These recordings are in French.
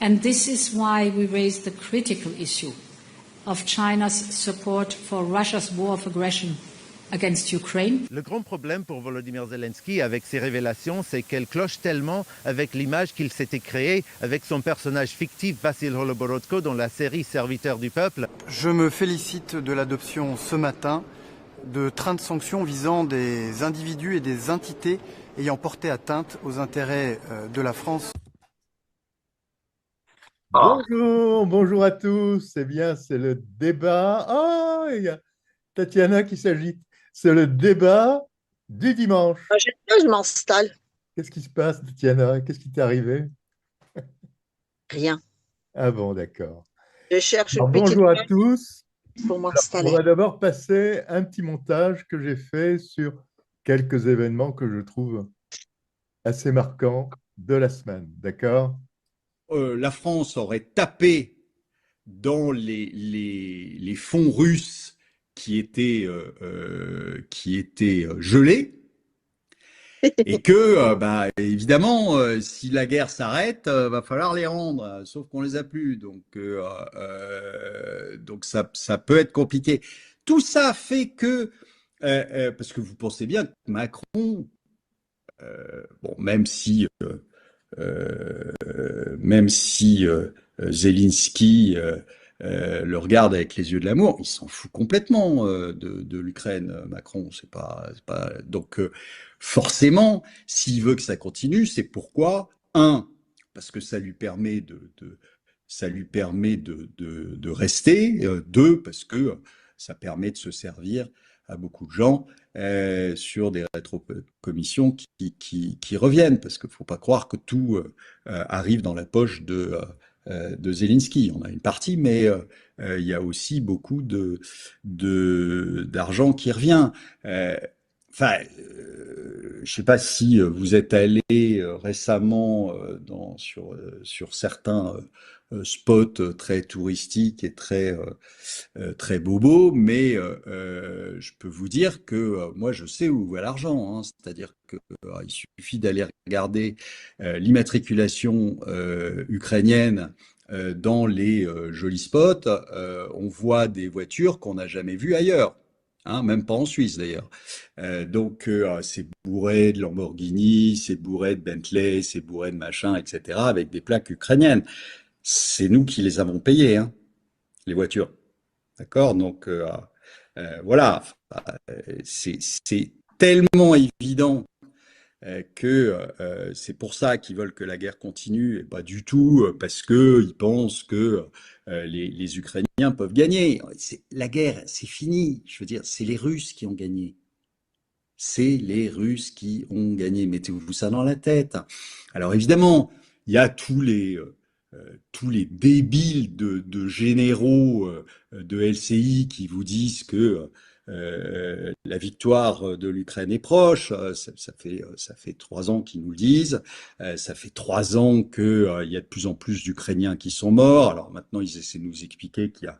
And this is why we raised the critical issue of China's support for Russia's war of aggression against Ukraine. Le grand problème pour Volodymyr Zelensky avec ces révélations, c'est qu'elles clochent tellement avec l'image qu'il s'était créée avec son personnage fictif Vassil Holoborodko dans la série Serviteur du peuple. Je me félicite de l'adoption ce matin de 30 sanctions visant des individus et des entités ayant porté atteinte aux intérêts de la France. Bonjour à tous. Eh bien, c'est le débat. Ah, il y a Tatiana qui s'agite. C'est le débat du dimanche. Je m'installe. Qu'est-ce qui se passe, Tatiana? Qu'est-ce qui t'est arrivé? Rien. Ah bon, d'accord. Je cherche Alors, une petite bonjour à place tous. pour On m'installer. va d'abord passer un petit montage que j'ai fait sur quelques événements que je trouve assez marquants de la semaine. D'accord? La France aurait tapé dans les fonds russes qui étaient gelés, et que, évidemment, si la guerre s'arrête, va falloir les rendre, sauf qu'on les a plus, donc ça peut être compliqué. Tout ça fait que, parce que vous pensez bien que Macron, même si Zelensky le regarde avec les yeux de l'amour, il s'en fout complètement de l'Ukraine, Macron. C'est pas donc forcément, s'il veut que ça continue, c'est pourquoi parce que ça lui permet de rester, deux, parce que ça permet de se servir à beaucoup de gens sur des rétrocommissions qui reviennent, parce qu'il ne faut pas croire que tout arrive dans la poche de Zelensky. On a une partie, mais il y a aussi beaucoup d'argent qui revient. Je ne sais pas si vous êtes allé récemment sur certains spots très touristiques et très bobos, mais je peux vous dire que moi je sais où va l'argent, hein. C'est-à-dire que il suffit d'aller regarder l'immatriculation ukrainienne dans les jolis spots. On voit des voitures qu'on n'a jamais vues ailleurs. Hein, même pas en Suisse d'ailleurs. Donc c'est bourré de Lamborghini, c'est bourré de Bentley, c'est bourré de machin, etc. avec des plaques ukrainiennes. C'est nous qui les avons payées, hein, les voitures. D'accord? Donc voilà, c'est tellement évident que c'est pour ça qu'ils veulent que la guerre continue, et pas du tout parce qu'ils pensent que les Ukrainiens peuvent gagner. La guerre, c'est fini. Je veux dire, c'est les Russes qui ont gagné. C'est les Russes qui ont gagné. Mettez-vous ça dans la tête. Alors évidemment, il y a tous les débiles de généraux de LCI qui vous disent que la victoire de l'Ukraine est proche. Ça fait 3 ans qu'ils nous le disent. Ça fait 3 ans que il y a de plus en plus d'Ukrainiens qui sont morts. Alors maintenant, ils essaient de nous expliquer qu'il y a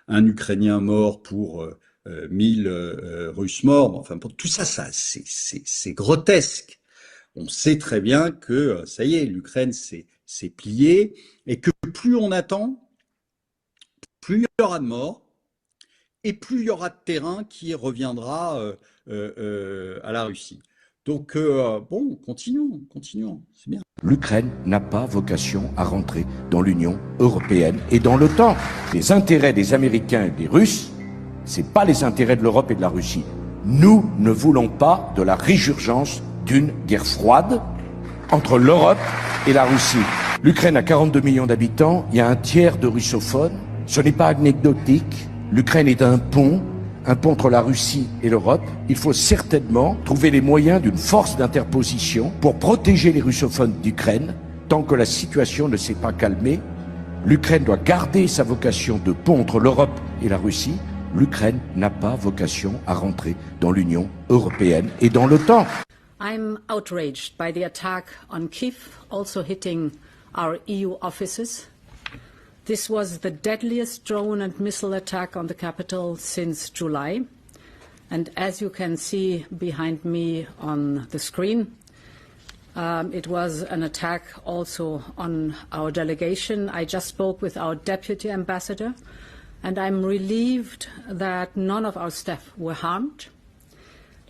un Ukrainien mort pour 1000 Russes morts. Enfin, pour tout ça, c'est grotesque. On sait très bien que ça y est, l'Ukraine s'est pliée, et que plus on attend, plus il y aura de morts, et plus il y aura de terrain qui reviendra à la Russie. Donc, continuons, c'est bien. L'Ukraine n'a pas vocation à rentrer dans l'Union européenne et dans l'OTAN. Les intérêts des Américains et des Russes, c'est pas les intérêts de l'Europe et de la Russie. Nous ne voulons pas de la résurgence d'une guerre froide entre l'Europe et la Russie. L'Ukraine a 42 millions d'habitants, il y a un tiers de russophones. Ce n'est pas anecdotique. L'Ukraine est un pont entre la Russie et l'Europe. Il faut certainement trouver les moyens d'une force d'interposition pour protéger les russophones d'Ukraine tant que la situation ne s'est pas calmée. L'Ukraine doit garder sa vocation de pont entre l'Europe et la Russie. L'Ukraine n'a pas vocation à rentrer dans l'Union européenne et dans l'OTAN. I'm outraged by the attack on Kyiv, also hitting our EU offices. This was the deadliest drone and missile attack on the capital since July. And as you can see behind me on the screen, It was an attack also on our delegation. I just spoke with our deputy ambassador, and I'm relieved that none of our staff were harmed.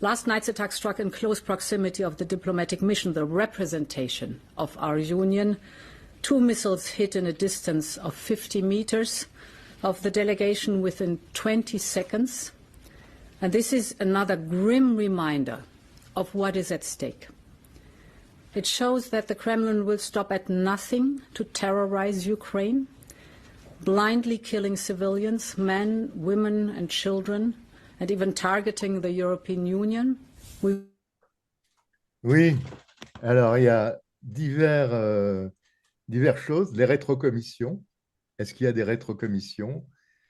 Last night's attack struck in close proximity of the diplomatic mission, the representation of our union. 2 missiles hit in a distance of 50 meters of the delegation within 20 seconds. And this is another grim reminder of what is at stake. It shows that the Kremlin will stop at nothing to terrorize Ukraine, blindly killing civilians, men, women and children, and even targeting the European Union. Oui, alors il y a diverses choses. Les rétrocommissions. Est-ce qu'il y a des rétrocommissions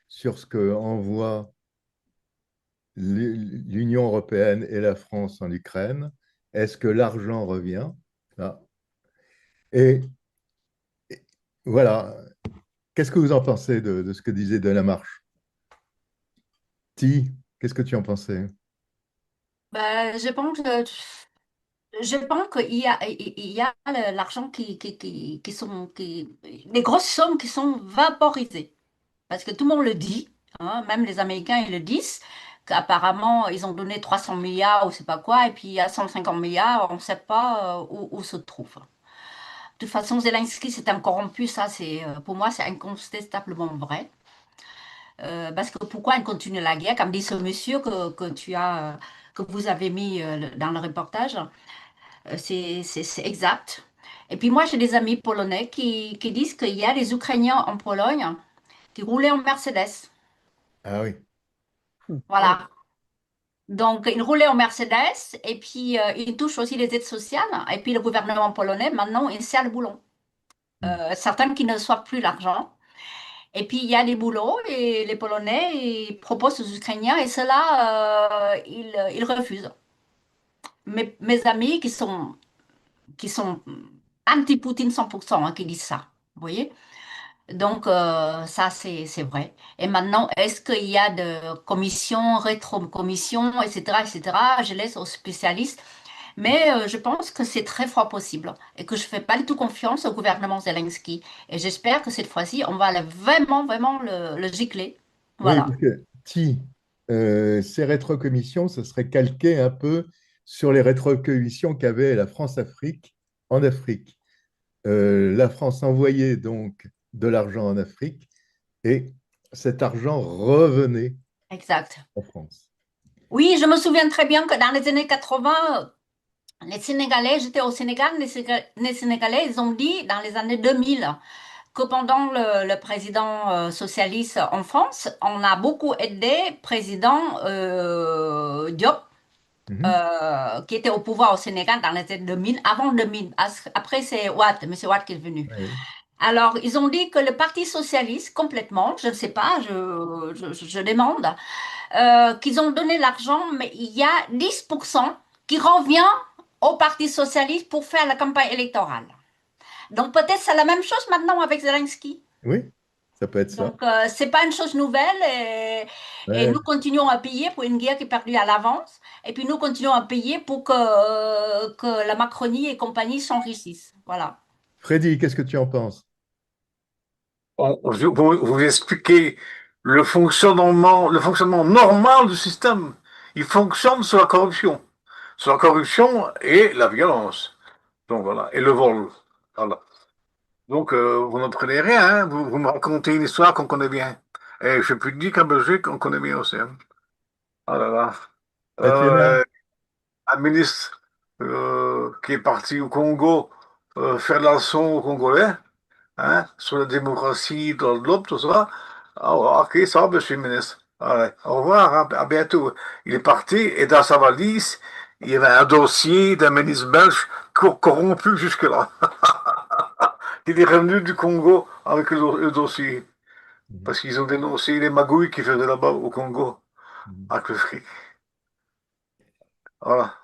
sur ce que envoie l'Union européenne et la France en Ukraine? Est-ce que l'argent revient? Ah. Et voilà. Qu'est-ce que vous en pensez de ce que disait Delamarche? Ti, qu'est-ce que tu en pensais? Ben, je pense qu'il y a l'argent les grosses sommes qui sont vaporisées. Parce que tout le monde le dit, hein, même les Américains, ils le disent, qu'apparemment, ils ont donné 300 milliards ou je sais pas quoi, et puis il y a 150 milliards, on ne sait pas où se trouve. De toute façon, Zelensky, c'est un corrompu, ça, pour moi, c'est incontestablement vrai. Parce que pourquoi il continue la guerre, comme dit ce monsieur que vous avez mis dans le reportage, c'est exact. Et puis moi, j'ai des amis polonais qui disent qu'il y a des Ukrainiens en Pologne qui roulaient en Mercedes. Ah oui. Voilà. Donc, ils roulaient en Mercedes et puis ils touchent aussi les aides sociales. Et puis le gouvernement polonais, maintenant, il serre le boulon. Certains qui ne reçoivent plus l'argent. Et puis, il y a des boulots et les Polonais ils proposent aux Ukrainiens et cela, ils refusent. Mes amis qui sont anti-Poutine 100%, hein, qui disent ça. Vous voyez? Donc, ça, c'est vrai. Et maintenant, est-ce qu'il y a de commissions, rétro-commissions, etc., etc. Je laisse aux spécialistes. Mais je pense que c'est très fort possible et que je ne fais pas du tout confiance au gouvernement Zelensky. Et j'espère que cette fois-ci, on va vraiment, vraiment le gicler. Oui, Voilà. parce que ces rétrocommissions, ce serait calqué un peu sur les rétrocommissions qu'avait la France-Afrique en Afrique. La France envoyait donc de l'argent en Afrique et cet argent revenait Exact. en France. Oui, je me souviens très bien que dans les années 80, les Sénégalais, j'étais au Sénégal, les Sénégalais, ils ont dit dans les années 2000 que pendant le président socialiste en France, on a beaucoup aidé président Diop, qui était au pouvoir au Sénégal dans les années 2000, avant 2000. Après, c'est Ouad, M. Ouad qui est venu. Oui. Alors, ils ont dit que le Parti socialiste, complètement, je ne sais pas, je demande, qu'ils ont donné l'argent, mais il y a 10% qui revient au Parti socialiste pour faire la campagne électorale. Donc peut-être c'est la même chose maintenant avec Zelensky. Oui, ça peut être ça. Donc c'est pas une chose nouvelle et Ouais. nous continuons à payer pour une guerre qui est perdue à l'avance et puis nous continuons à payer pour que la Macronie et compagnie s'enrichissent. Voilà. Freddy, qu'est-ce que tu en penses? Vous expliquez le fonctionnement normal du système. Il fonctionne sur la corruption. Sur la corruption et la violence. Donc voilà. Et le vol. Voilà. Donc vous n'en prenez rien, hein. Vous me racontez une histoire qu'on connaît bien. Et je peux dire qu'en Belgique, on connaît bien aussi, hein. Ah là là. Tatiana? Un ministre qui est parti au Congo faire la leçon aux Congolais, hein, sur la démocratie, dans le globe, tout ça. Ah, ouais, ok, ça va, monsieur le ministre. Allez, au revoir, hein, à bientôt. Il est parti et dans sa valise, il y avait un dossier d'un ministre belge corrompu jusque-là. Il est revenu du Congo avec le dossier. Parce qu'ils ont dénoncé les magouilles qu'ils faisaient là-bas au Congo avec le fric. Voilà.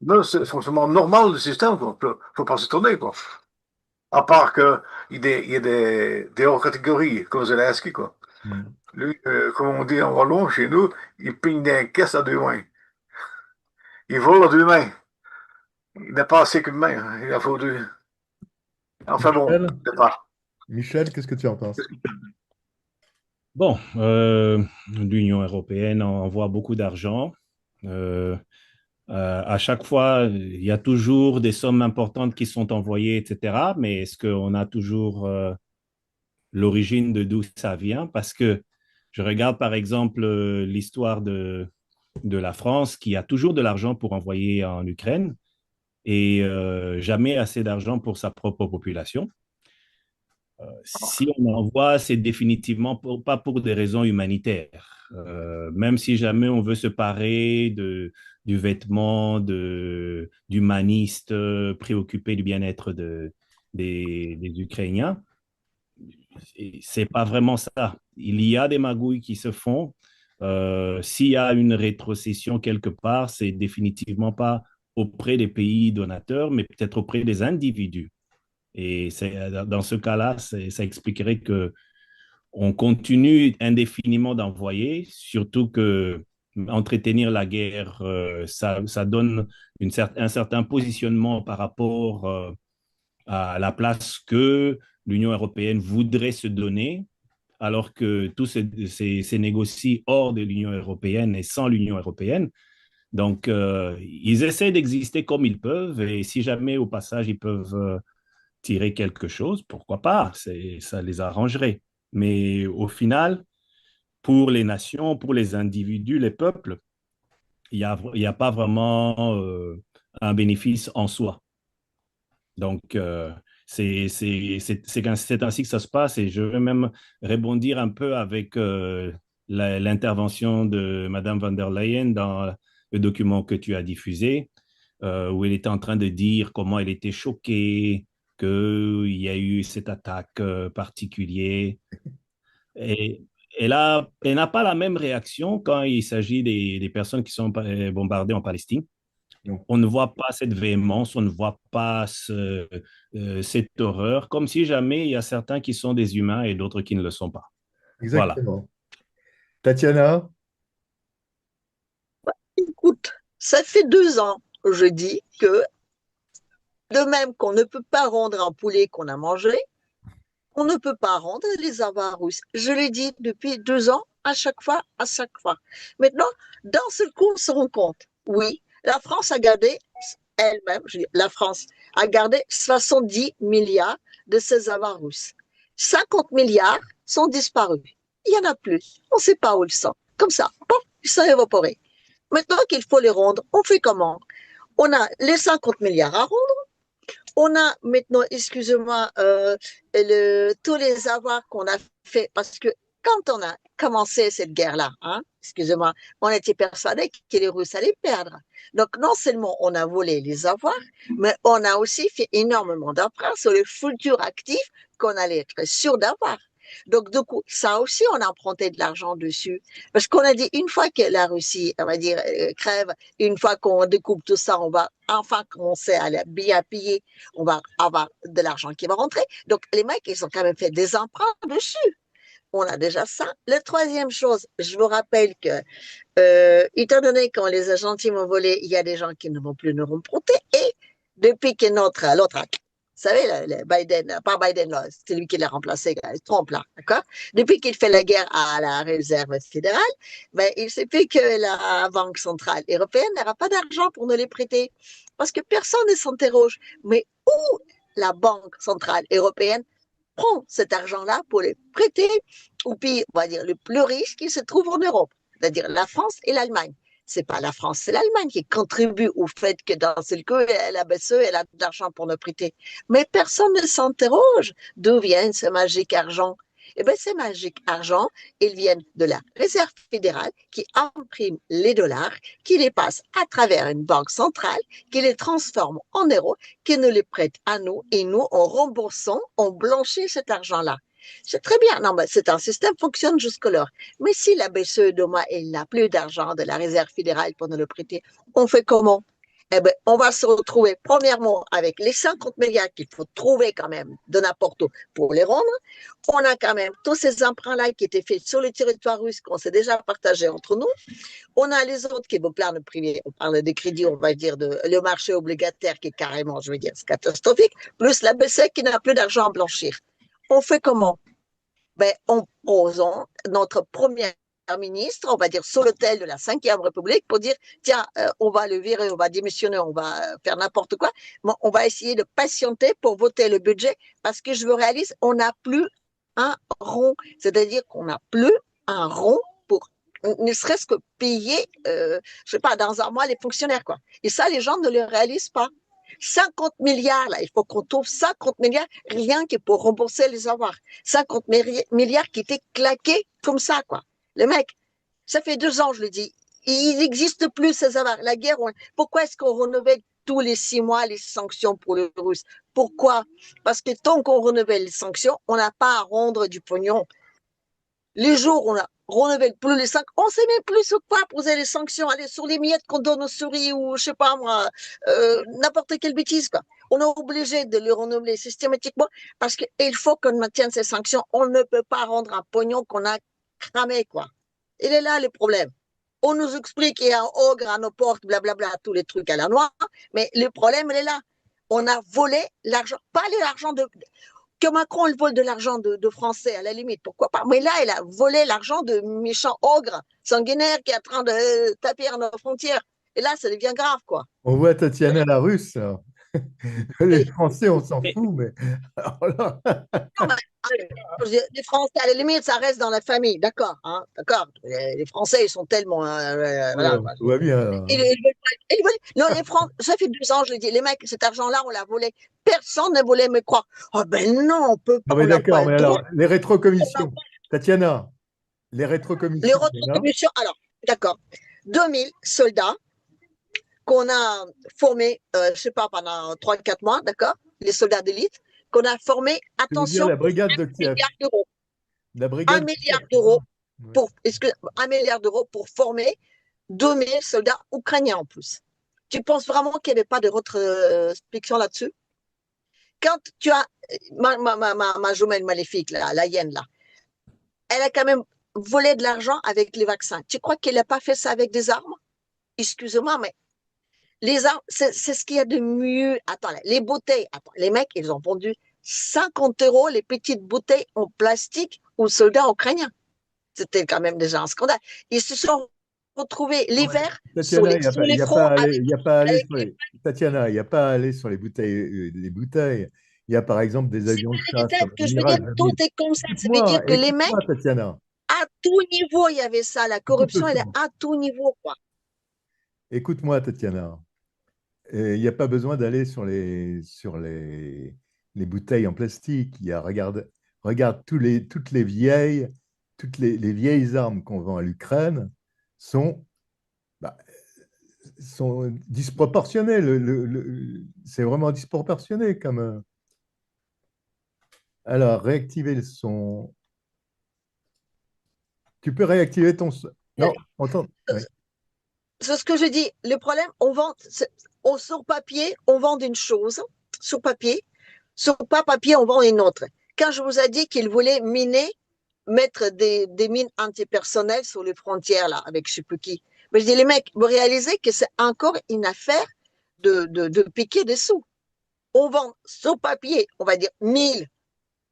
Non, c'est le fonctionnement normal du système, quoi. Faut pas s'étonner, quoi. À part qu'il y a des hors catégories, comme Zelensky, quoi. Lui, comme on dit en wallon, chez nous, il pigne des caisses à deux mains. Il vole à deux mains. il n'a pas assez qu'une main, hein. Il a fallu. Enfin bon, Michel, je sais pas. Michel, qu'est-ce que tu en penses? Bon, l'Union européenne envoie beaucoup d'argent. Euh, à chaque fois, il y a toujours des sommes importantes qui sont envoyées, etc. Mais est-ce qu'on a toujours l'origine de d'où ça vient? Parce que je regarde par exemple l'histoire de la France qui a toujours de l'argent pour envoyer en Ukraine et jamais assez d'argent pour sa propre population. Si on envoie, c'est définitivement pas pour des raisons humanitaires. Même si jamais on veut se parer du vêtement d'humaniste préoccupé du bien-être des Ukrainiens, c'est pas vraiment ça. Il y a des magouilles qui se font. S'il y a une rétrocession quelque part, c'est définitivement pas auprès des pays donateurs, mais peut-être auprès des individus. Et dans ce cas-là, ça expliquerait que on continue indéfiniment d'envoyer, surtout que entretenir la guerre, ça donne un certain positionnement par rapport à la place que l'Union européenne voudrait se donner, alors que tout se négocie hors de l'Union européenne et sans l'Union européenne. Donc, ils essaient d'exister comme ils peuvent, et si jamais au passage ils peuvent tirer quelque chose, pourquoi pas, ça les arrangerait. Mais au final, pour les nations, pour les individus, les peuples, il y a pas vraiment un bénéfice en soi. Donc, c'est ainsi que ça se passe et je vais même rebondir un peu avec l'intervention de Madame van der Leyen dans le document que tu as diffusé, où elle était en train de dire comment elle était choquée qu'il y a eu cette attaque particulière. Et elle n'a pas la même réaction quand il s'agit des personnes qui sont bombardées en Palestine. Non. On ne voit pas cette véhémence, on ne voit pas cette horreur, comme si jamais il y a certains qui sont des humains et d'autres qui ne le sont pas. Voilà. Exactement. Tatiana? Écoute, ça fait 2 ans, je dis que de même qu'on ne peut pas rendre un poulet qu'on a mangé, on ne peut pas rendre les avoirs russes. Je l'ai dit depuis 2 ans, à chaque fois, à chaque fois. Maintenant, d'un seul coup, on se rend compte, oui, la France a gardé elle-même, la France a gardé 70 milliards de ses avoirs russes. 50 milliards sont disparus. Il n'y en a plus. On ne sait pas où ils sont. Comme ça, bon, ils sont évaporés. Maintenant qu'il faut les rendre, on fait comment? On a les 50 milliards à rendre. On a maintenant, excusez-moi, tous les avoirs qu'on a fait, parce que quand on a commencé cette guerre-là, hein, excusez-moi, on était persuadé que les Russes allaient perdre. Donc, non seulement on a volé les avoirs, mais on a aussi fait énormément d'emprunts sur les futurs actifs qu'on allait être sûr d'avoir. Donc, du coup, ça aussi, on a emprunté de l'argent dessus. Parce qu'on a dit, une fois que la Russie, on va dire, crève, une fois qu'on découpe tout ça, on va enfin commencer à bien payer, on va avoir de l'argent qui va rentrer. Donc, les mecs, ils ont quand même fait des emprunts dessus. On a déjà ça. La troisième chose, je vous rappelle que, étant donné qu'on les Argentins m'ont volé, il y a des gens qui ne vont plus nous emprunter. Et depuis que l'autre, vous savez, Biden, pas Biden, c'est lui qui l'a remplacé, Trump, là, d'accord? Depuis qu'il fait la guerre à la réserve fédérale, ben, il s'est fait que la Banque centrale européenne n'aura pas d'argent pour nous les prêter. Parce que personne ne s'interroge. Mais où la Banque centrale européenne prend cet argent-là pour les prêter aux pays, on va dire, les plus riches qui se trouvent en Europe, c'est-à-dire la France et l'Allemagne? C'est pas la France, c'est l'Allemagne qui contribue au fait que dans ce coup, la BCE, elle a de l'argent pour nous prêter. Mais personne ne s'interroge d'où vient ce magique argent. Eh bien, ces magiques argent, ils viennent de la Réserve fédérale qui imprime les dollars, qui les passe à travers une banque centrale, qui les transforme en euros, qui nous les prête à nous et nous, en remboursant, on blanchit cet argent-là. C'est très bien, non, mais c'est un système qui fonctionne jusque-là. Mais si la BCE demain, elle n'a plus d'argent de la Réserve fédérale pour nous le prêter, on fait comment? Eh ben, on va se retrouver premièrement avec les 50 milliards qu'il faut trouver quand même de n'importe où pour les rendre. On a quand même tous ces emprunts-là qui étaient faits sur le territoire russe qu'on s'est déjà partagé entre nous. On a les autres qui vont plaire le privé. On parle des crédits, on va dire, le marché obligataire qui est carrément, je veux dire, c'est catastrophique, plus la BCE qui n'a plus d'argent à blanchir. On fait comment? Ben, en posant notre première ministre, on va dire, sur l'autel de la Ve République pour dire, tiens, on va le virer, on va démissionner, on va faire n'importe quoi. Bon, on va essayer de patienter pour voter le budget parce que je veux réaliser, on n'a plus un rond. C'est-à-dire qu'on n'a plus un rond pour ne serait-ce que payer, je sais pas, dans un mois les fonctionnaires, quoi. Et ça, les gens ne le réalisent pas. 50 milliards, là, il faut qu'on trouve 50 milliards rien que pour rembourser les avoirs. 50 milliards qui étaient claqués comme ça, quoi. Le mec, ça fait 2 ans, je le dis, il n'existe plus ces avoirs. La guerre, pourquoi est-ce qu'on renouvelle tous les 6 mois les sanctions pour les Russes? Pourquoi? Parce que tant qu'on renouvelle les sanctions, on n'a pas à rendre du pognon. Les jours où on a renouvelle plus les sanctions, on ne sait même plus sur quoi poser les sanctions. Allez, sur les miettes qu'on donne aux souris ou, je sais pas moi, n'importe quelle bêtise, quoi. On est obligé de les renouveler systématiquement parce qu'il faut qu'on maintienne ces sanctions. On ne peut pas rendre un pognon qu'on a cramé, quoi. Il est là le problème. On nous explique qu'il y a un ogre à nos portes, blablabla, tous les trucs à la noix, mais le problème, il est là. On a volé l'argent, pas l'argent que Macron il vole de l'argent de Français, à la limite, pourquoi pas. Mais là, il a volé l'argent de méchants ogres sanguinaires qui est en train de taper à nos frontières. Et là, ça devient grave, quoi. On voit Tatiana la Russe, là. Les Français, on s'en Mais- fout, mais alors là, Non, mais, les Français, à la limite, ça reste dans la famille, d'accord, hein, d'accord. Les Français, ils sont tellement, voilà, quoi. tout va bien. Là. Non, les Français, ça fait 2 ans, je le dis, les mecs, cet argent-là, on l'a volé. Personne ne voulait me croire. Oh ben non, on peut pas, Non, mais on n'a pas d'accord, mais le droit. alors, les rétrocommissions, Tatiana, les rétrocommissions, Les c'est là. retrocommissions, alors, d'accord, 2000 soldats qu'on a formés, je ne sais pas, pendant 3 4 mois, d'accord, les soldats d'élite, qu'on a formés, Je veux dire attention, la pour brigade de 1 Kiev. milliard d'euros. La 1 brigade de milliard Kiev. d'euros Ouais. pour, 1 milliard d'euros pour former 2000 soldats ukrainiens en plus. Tu penses vraiment qu'il n'y avait pas de restriction là-dessus? Quand tu as ma jumelle maléfique, là, la hyène, là, elle a quand même volé de l'argent avec les vaccins. Tu crois qu'elle n'a pas fait ça avec des armes? Excuse-moi, mais les armes, c'est ce qu'il y a de mieux. Attends, les bouteilles, attends, les mecs, ils ont vendu 50 euros les petites bouteilles en plastique aux soldats ukrainiens. C'était quand même déjà un scandale. Ils se sont retrouvés l'hiver sur Tatiana, les il n'y a fronts pas à aller, avec, il y a pas à aller avec sur les, Tatiana, il n'y a pas à aller sur les bouteilles, les bouteilles. Il y a par exemple des c'est avions de pas les chasse têtes comme que je veux dire, l'amiral tout Jamil. est comme ça. Ça veut dire Écoute-moi, que les mecs, écoute-moi, Tatiana. à tout niveau, il y avait ça. La corruption, elle est Écoute-moi, à tout niveau, quoi. écoute-moi, Tatiana. Il n'y a pas besoin d'aller les bouteilles en plastique. Regarde toutes les vieilles armes qu'on vend à l'Ukraine sont, bah, sont disproportionnées. C'est vraiment disproportionné comme. Alors, réactiver le son. Tu peux réactiver ton son. Non, entends. Oui. C'est ce que je dis. Le problème, sur papier, on vend une chose, sur papier. Sur pas papier, on vend une autre. Quand je vous ai dit qu'ils voulaient mettre des mines antipersonnelles sur les frontières, là, avec je sais plus qui. Mais je dis, les mecs, vous réalisez que c'est encore une affaire de piquer des sous. On vend sur papier, on va dire 1000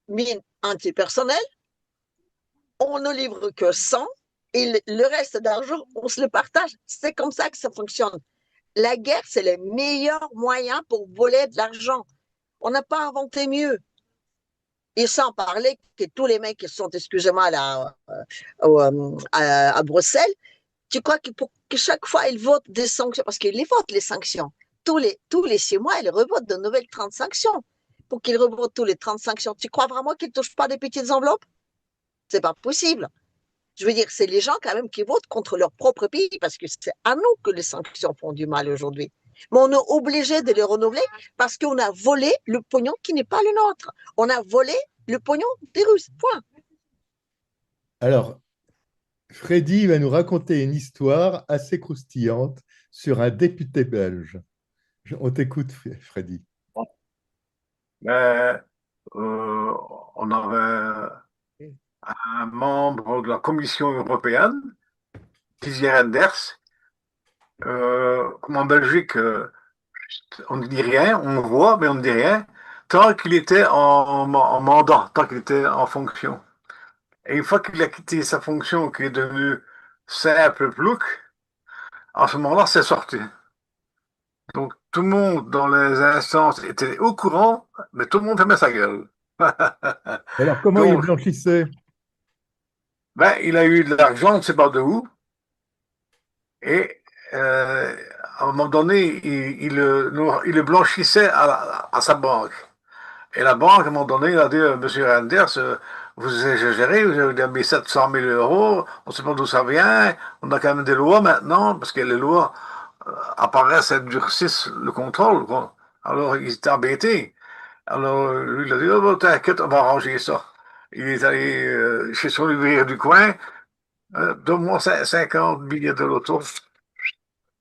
mines antipersonnelles, on ne livre que 100 et le reste d'argent, on se le partage. C'est comme ça que ça fonctionne. La guerre, c'est le meilleur moyen pour voler de l'argent. On n'a pas inventé mieux. Et sans parler que tous les mecs qui sont, excusez-moi, là, à Bruxelles, tu crois que pour que chaque fois ils votent des sanctions, parce qu'ils les votent les sanctions, tous les 6 mois, ils revotent de nouvelles 30 sanctions. Pour qu'ils revotent tous les 30 sanctions, tu crois vraiment qu'ils ne touchent pas des petites enveloppes? C'est pas possible. Je veux dire, c'est les gens quand même qui votent contre leur propre pays, parce que c'est à nous que les sanctions font du mal aujourd'hui. Mais on est obligé de les renouveler parce qu'on a volé le pognon qui n'est pas le nôtre. On a volé le pognon des Russes. Point. Alors, Freddy va nous raconter une histoire assez croustillante sur un député belge. On t'écoute, Freddy. Mais, on avait un membre de la Commission européenne, Didier Reynders, comme en Belgique, on ne dit rien, on voit, mais on ne dit rien, tant qu'il était en mandat, tant qu'il était en fonction. Et une fois qu'il a quitté sa fonction, qu'il est devenu simple plouc, à ce moment-là, c'est sorti. Donc tout le monde dans les instances était au courant, mais tout le monde fermait sa gueule. Alors, comment il Donc, blanchissait? ben, il a eu de l'argent, on ne sait pas de où, et à un moment donné, il le blanchissait à sa banque. Et la banque, à un moment donné, il a dit, Monsieur Renders, vous exagérez, vous avez mis 700 000 euros, on ne sait pas d'où ça vient, on a quand même des lois maintenant, parce que les lois apparaissent et durcissent le contrôle, quoi. Alors, il était embêté. Alors, lui, il a dit, oh, bon, t'inquiète, on va arranger ça. Il est allé chez son ouvrier du coin, donne-moi 50 billets de loto.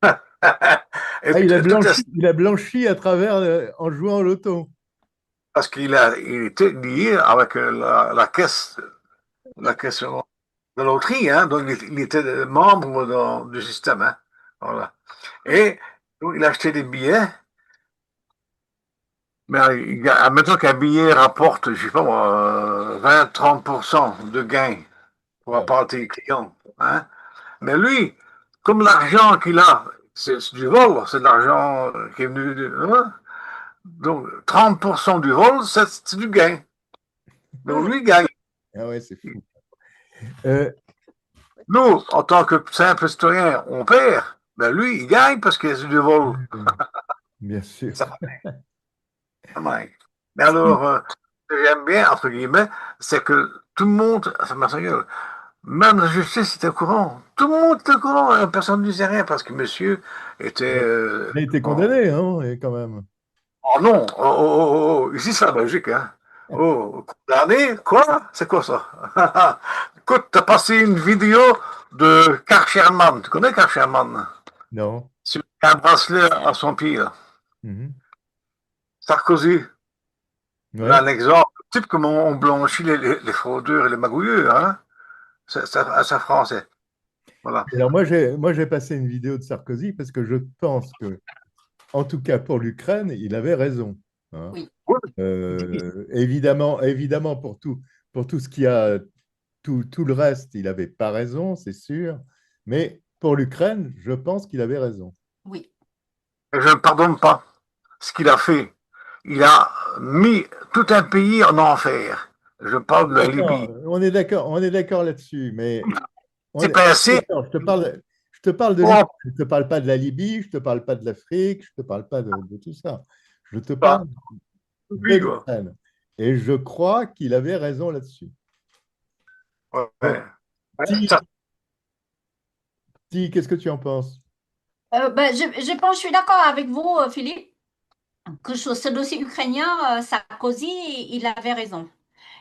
Et Ah, tout est il a blanchi à travers, en jouant au loto. parce il était lié avec la caisse de loterie, hein, donc il était membre du système, hein, voilà. Et donc, il a acheté des billets, mais admettons qu'un billet rapporte, je sais pas moi, 20-30% de gain pour Ouais. apporter les clients, hein. Mais lui, comme l'argent qu'il a, c'est du vol, c'est de l'argent qui est venu, hein. Donc 30% du vol, c'est du gain. Donc lui, il gagne. Ah ouais, c'est fou. Euh, Nous, en tant que simple citoyen, on perd. Ben lui, il gagne parce que c'est du vol. Bien sûr. Ça fait. Mais alors, ce que j'aime bien, entre guillemets, c'est que tout le monde, ça m'a gueule, même la justice était au courant. Tout le monde était au courant. Personne ne disait rien parce que monsieur était. Il a été condamné, hein, et quand même. Oh non, ici c'est la Belgique, hein. Oh, condamné, quoi? C'est quoi ça? Écoute, t'as passé une vidéo de Karl Sherman. Tu connais Karl Sherman? Non. Sur un bracelet à son pied, là. Mhm. Sarkozy, Ouais. un exemple type comment on blanchit les fraudeurs et les magouilleurs, hein? C'est français. Voilà. Alors moi, j'ai passé une vidéo de Sarkozy parce que je pense que, en tout cas pour l'Ukraine, il avait raison, hein. Oui. Évidemment pour tout ce qui a, tout le reste, il n'avait pas raison, c'est sûr. Mais pour l'Ukraine, je pense qu'il avait raison. Oui. Et je ne pardonne pas ce qu'il a fait. Il a mis tout un pays en enfer. Je parle de la Libye. On est d'accord là-dessus, mais C'est pas assez. d'accord, je te parle de Oh, l'Ukraine. Je ne te parle pas de la Libye, je ne te parle pas de l'Afrique, je ne te parle pas de tout ça. Je te parle de lui, quoi. l'Ukraine. Et je crois qu'il avait raison là-dessus. Ouais. Bon, Ouais, ça- Qu'est-ce que tu en penses? Je suis d'accord avec vous, Philippe, que sur ce dossier ukrainien, Sarkozy, il avait raison.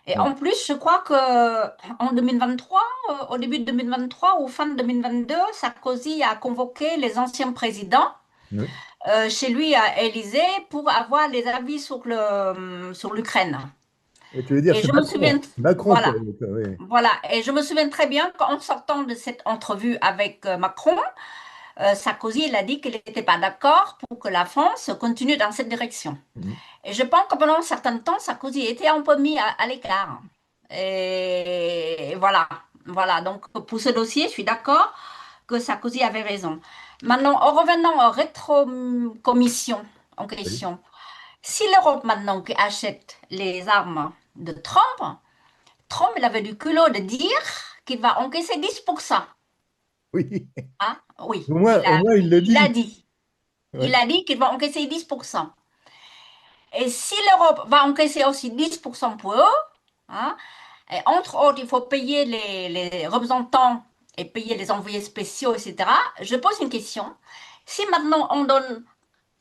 Et Ouais. en plus, je crois que en 2023, au début de 2023 ou fin 2022, Sarkozy a convoqué les anciens présidents Oui. chez lui à Élysée pour avoir les avis sur l'Ukraine. Et tu veux dire, Et c'est je me souviens, Macron qui voilà, avait, oui. voilà. Et je me souviens très bien qu'en sortant de cette entrevue avec Macron, Sarkozy, il a dit qu'il n'était pas d'accord pour que la France continue dans cette direction. Mhm. Et je pense que pendant un certain temps, Sarkozy était un peu mis à l'écart. Et voilà, voilà. Donc pour ce dossier, je suis d'accord que Sarkozy avait raison. Maintenant, en revenant aux rétrocommissions en Oui. question, si l'Europe maintenant qui achète les armes de Trump, Trump il avait du culot de dire qu'il va encaisser 10%. Oui. Hein? Oui, Au moins, il le il a dit. dit. Il Ouais. a dit qu'il va encaisser 10%. Et si l'Europe va encaisser aussi 10% pour eux, hein, et entre autres, il faut payer les représentants et payer les envoyés spéciaux, etc. Je pose une question. Si maintenant on donne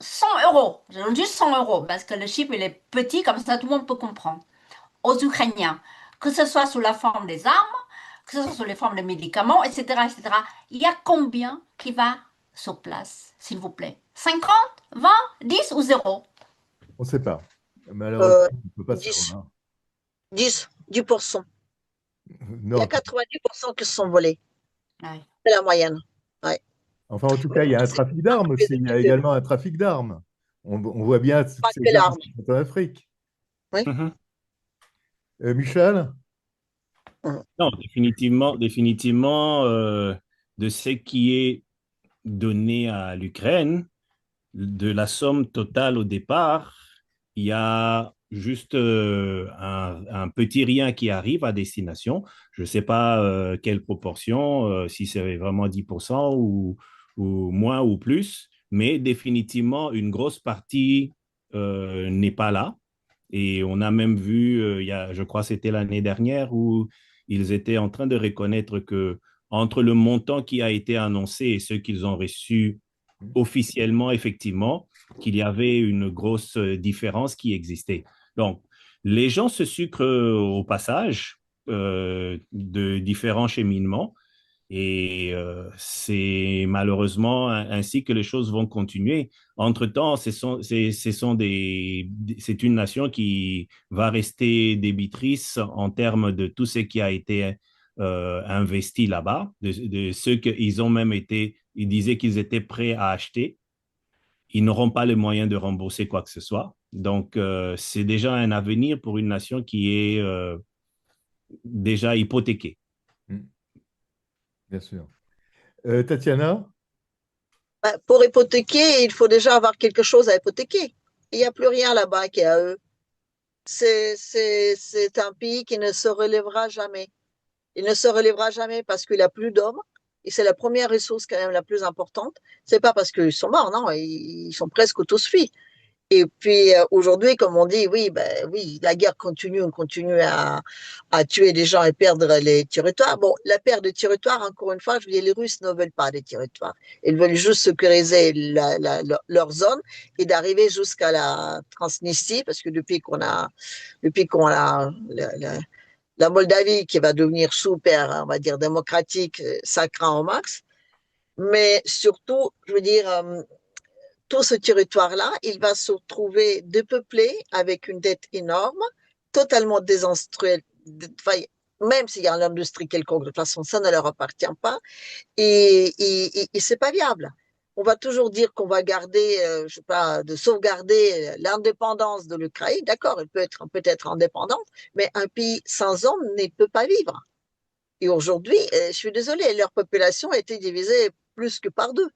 100 euros, je donne juste 100 euros, parce que le chiffre il est petit, comme ça tout le monde peut comprendre, aux Ukrainiens, que ce soit sous la forme des armes, que ce soit sous la forme des médicaments, etc., etc., il y a combien qui va sur place, s'il vous plaît? 50, 20, 10 ou 0? On ne sait pas. Malheureusement, on ne peut pas 10, savoir. 10%. Il y a Non. 90% qui sont volés. Ouais. C'est la moyenne. Ouais. Enfin, en tout cas, il y a un trafic d'armes aussi. Il y a également un trafic d'armes. On voit bien toutes Pas ces que armes l'arme. qui sont en Afrique. Mhm. Michel? Non, définitivement, de ce qui est donné à l'Ukraine, de la somme totale au départ, il y a juste un petit rien qui arrive à destination. Je ne sais pas quelle proportion, si c'est vraiment 10% ou moins ou plus, mais définitivement, une grosse partie n'est pas là. Et on a même vu, je crois que c'était l'année dernière, où ils étaient en train de reconnaître que entre le montant qui a été annoncé et ce qu'ils ont reçu officiellement, effectivement, qu'il y avait une grosse différence qui existait. Donc, les gens se sucrent au passage de différents cheminements et c'est malheureusement ainsi que les choses vont continuer. Entre-temps, c'est une nation qui va rester débitrice en termes de tout ce qui a été investi là-bas, de ceux qu'ils ont même été, ils disaient qu'ils étaient prêts à acheter. Ils n'auront pas les moyens de rembourser quoi que ce soit. Donc, c'est déjà un avenir pour une nation qui est déjà hypothéquée. Bien sûr. Tatiana? Pour hypothéquer, il faut déjà avoir quelque chose à hypothéquer. Il n'y a plus rien là-bas qui est à eux. C'est un pays qui ne se relèvera jamais. Il ne se relèvera jamais parce qu'il n'a plus d'hommes. Et c'est la première ressource quand même la plus importante. C'est pas parce qu'ils sont morts, non, ils sont presque tous fuis. Et puis aujourd'hui, comme on dit, oui, ben oui, la guerre continue, on continue à tuer des gens et perdre les territoires. Bon, la perte de territoires, encore une fois, je veux dire, les Russes ne veulent pas des territoires. Ils veulent juste sécuriser leur zone et d'arriver jusqu'à la Transnistrie, parce que depuis qu'on a la Moldavie qui va devenir super, on va dire démocratique, ça craint au max. Mais surtout, je veux dire, tout ce territoire-là, il va se retrouver dépeuplé avec une dette énorme, totalement désindustrielle, même s'il y a l'industrie quelconque, de toute façon, ça ne leur appartient pas, et c'est pas viable. On va toujours dire qu'on va garder, je sais pas, de sauvegarder l'indépendance de l'Ukraine. D'accord, elle peut être indépendante, mais un pays sans hommes ne peut pas vivre. Et aujourd'hui, je suis désolée, leur population a été divisée plus que par deux.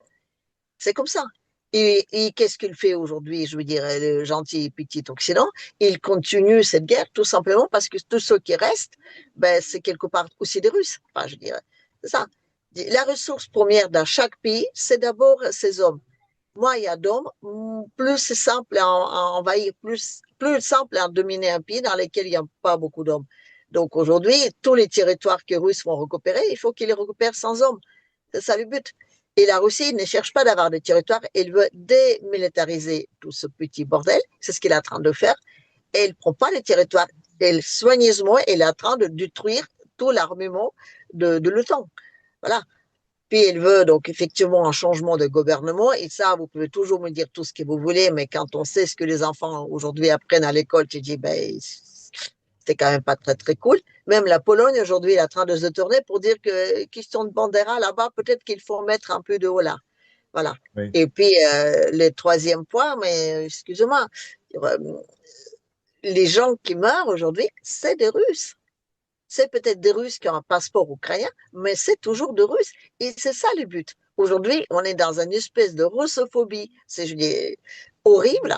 C'est comme ça. Et qu'est-ce qu'il fait aujourd'hui, je veux dire, le gentil petit Occident? Il continue cette guerre tout simplement parce que tous ceux qui restent, ben, c'est quelque part aussi des Russes. Enfin, je dirais, c'est ça. La ressource première dans chaque pays, c'est d'abord ses hommes. Moins il y a d'hommes, plus c'est simple à envahir, plus simple à dominer un pays dans lequel il n'y a pas beaucoup d'hommes. Donc aujourd'hui, tous les territoires que les Russes vont récupérer, il faut qu'ils les récupèrent sans hommes. C'est ça le but. Et la Russie ne cherche pas d'avoir des territoires, elle veut démilitariser tout ce petit bordel, c'est ce qu'elle est en train de faire. Et elle ne prend pas les territoires, elle soigneusement, elle est en train de détruire tout l'armement de l'OTAN. Voilà. Puis elle veut donc effectivement un changement de gouvernement, et ça, vous pouvez toujours me dire tout ce que vous voulez, mais quand on sait ce que les enfants aujourd'hui apprennent à l'école, tu dis, ben, c'est quand même pas très très cool. Même la Pologne aujourd'hui est en train de se tourner pour dire que question de Bandera là-bas, peut-être qu'il faut mettre un peu de haut là. Voilà. Oui. Et puis le troisième point, mais excusez-moi, les gens qui meurent aujourd'hui, c'est des Russes. C'est peut-être des Russes qui ont un passeport ukrainien, mais c'est toujours des Russes. Et c'est ça le but. Aujourd'hui, on est dans une espèce de russophobie, c'est je dis, horrible.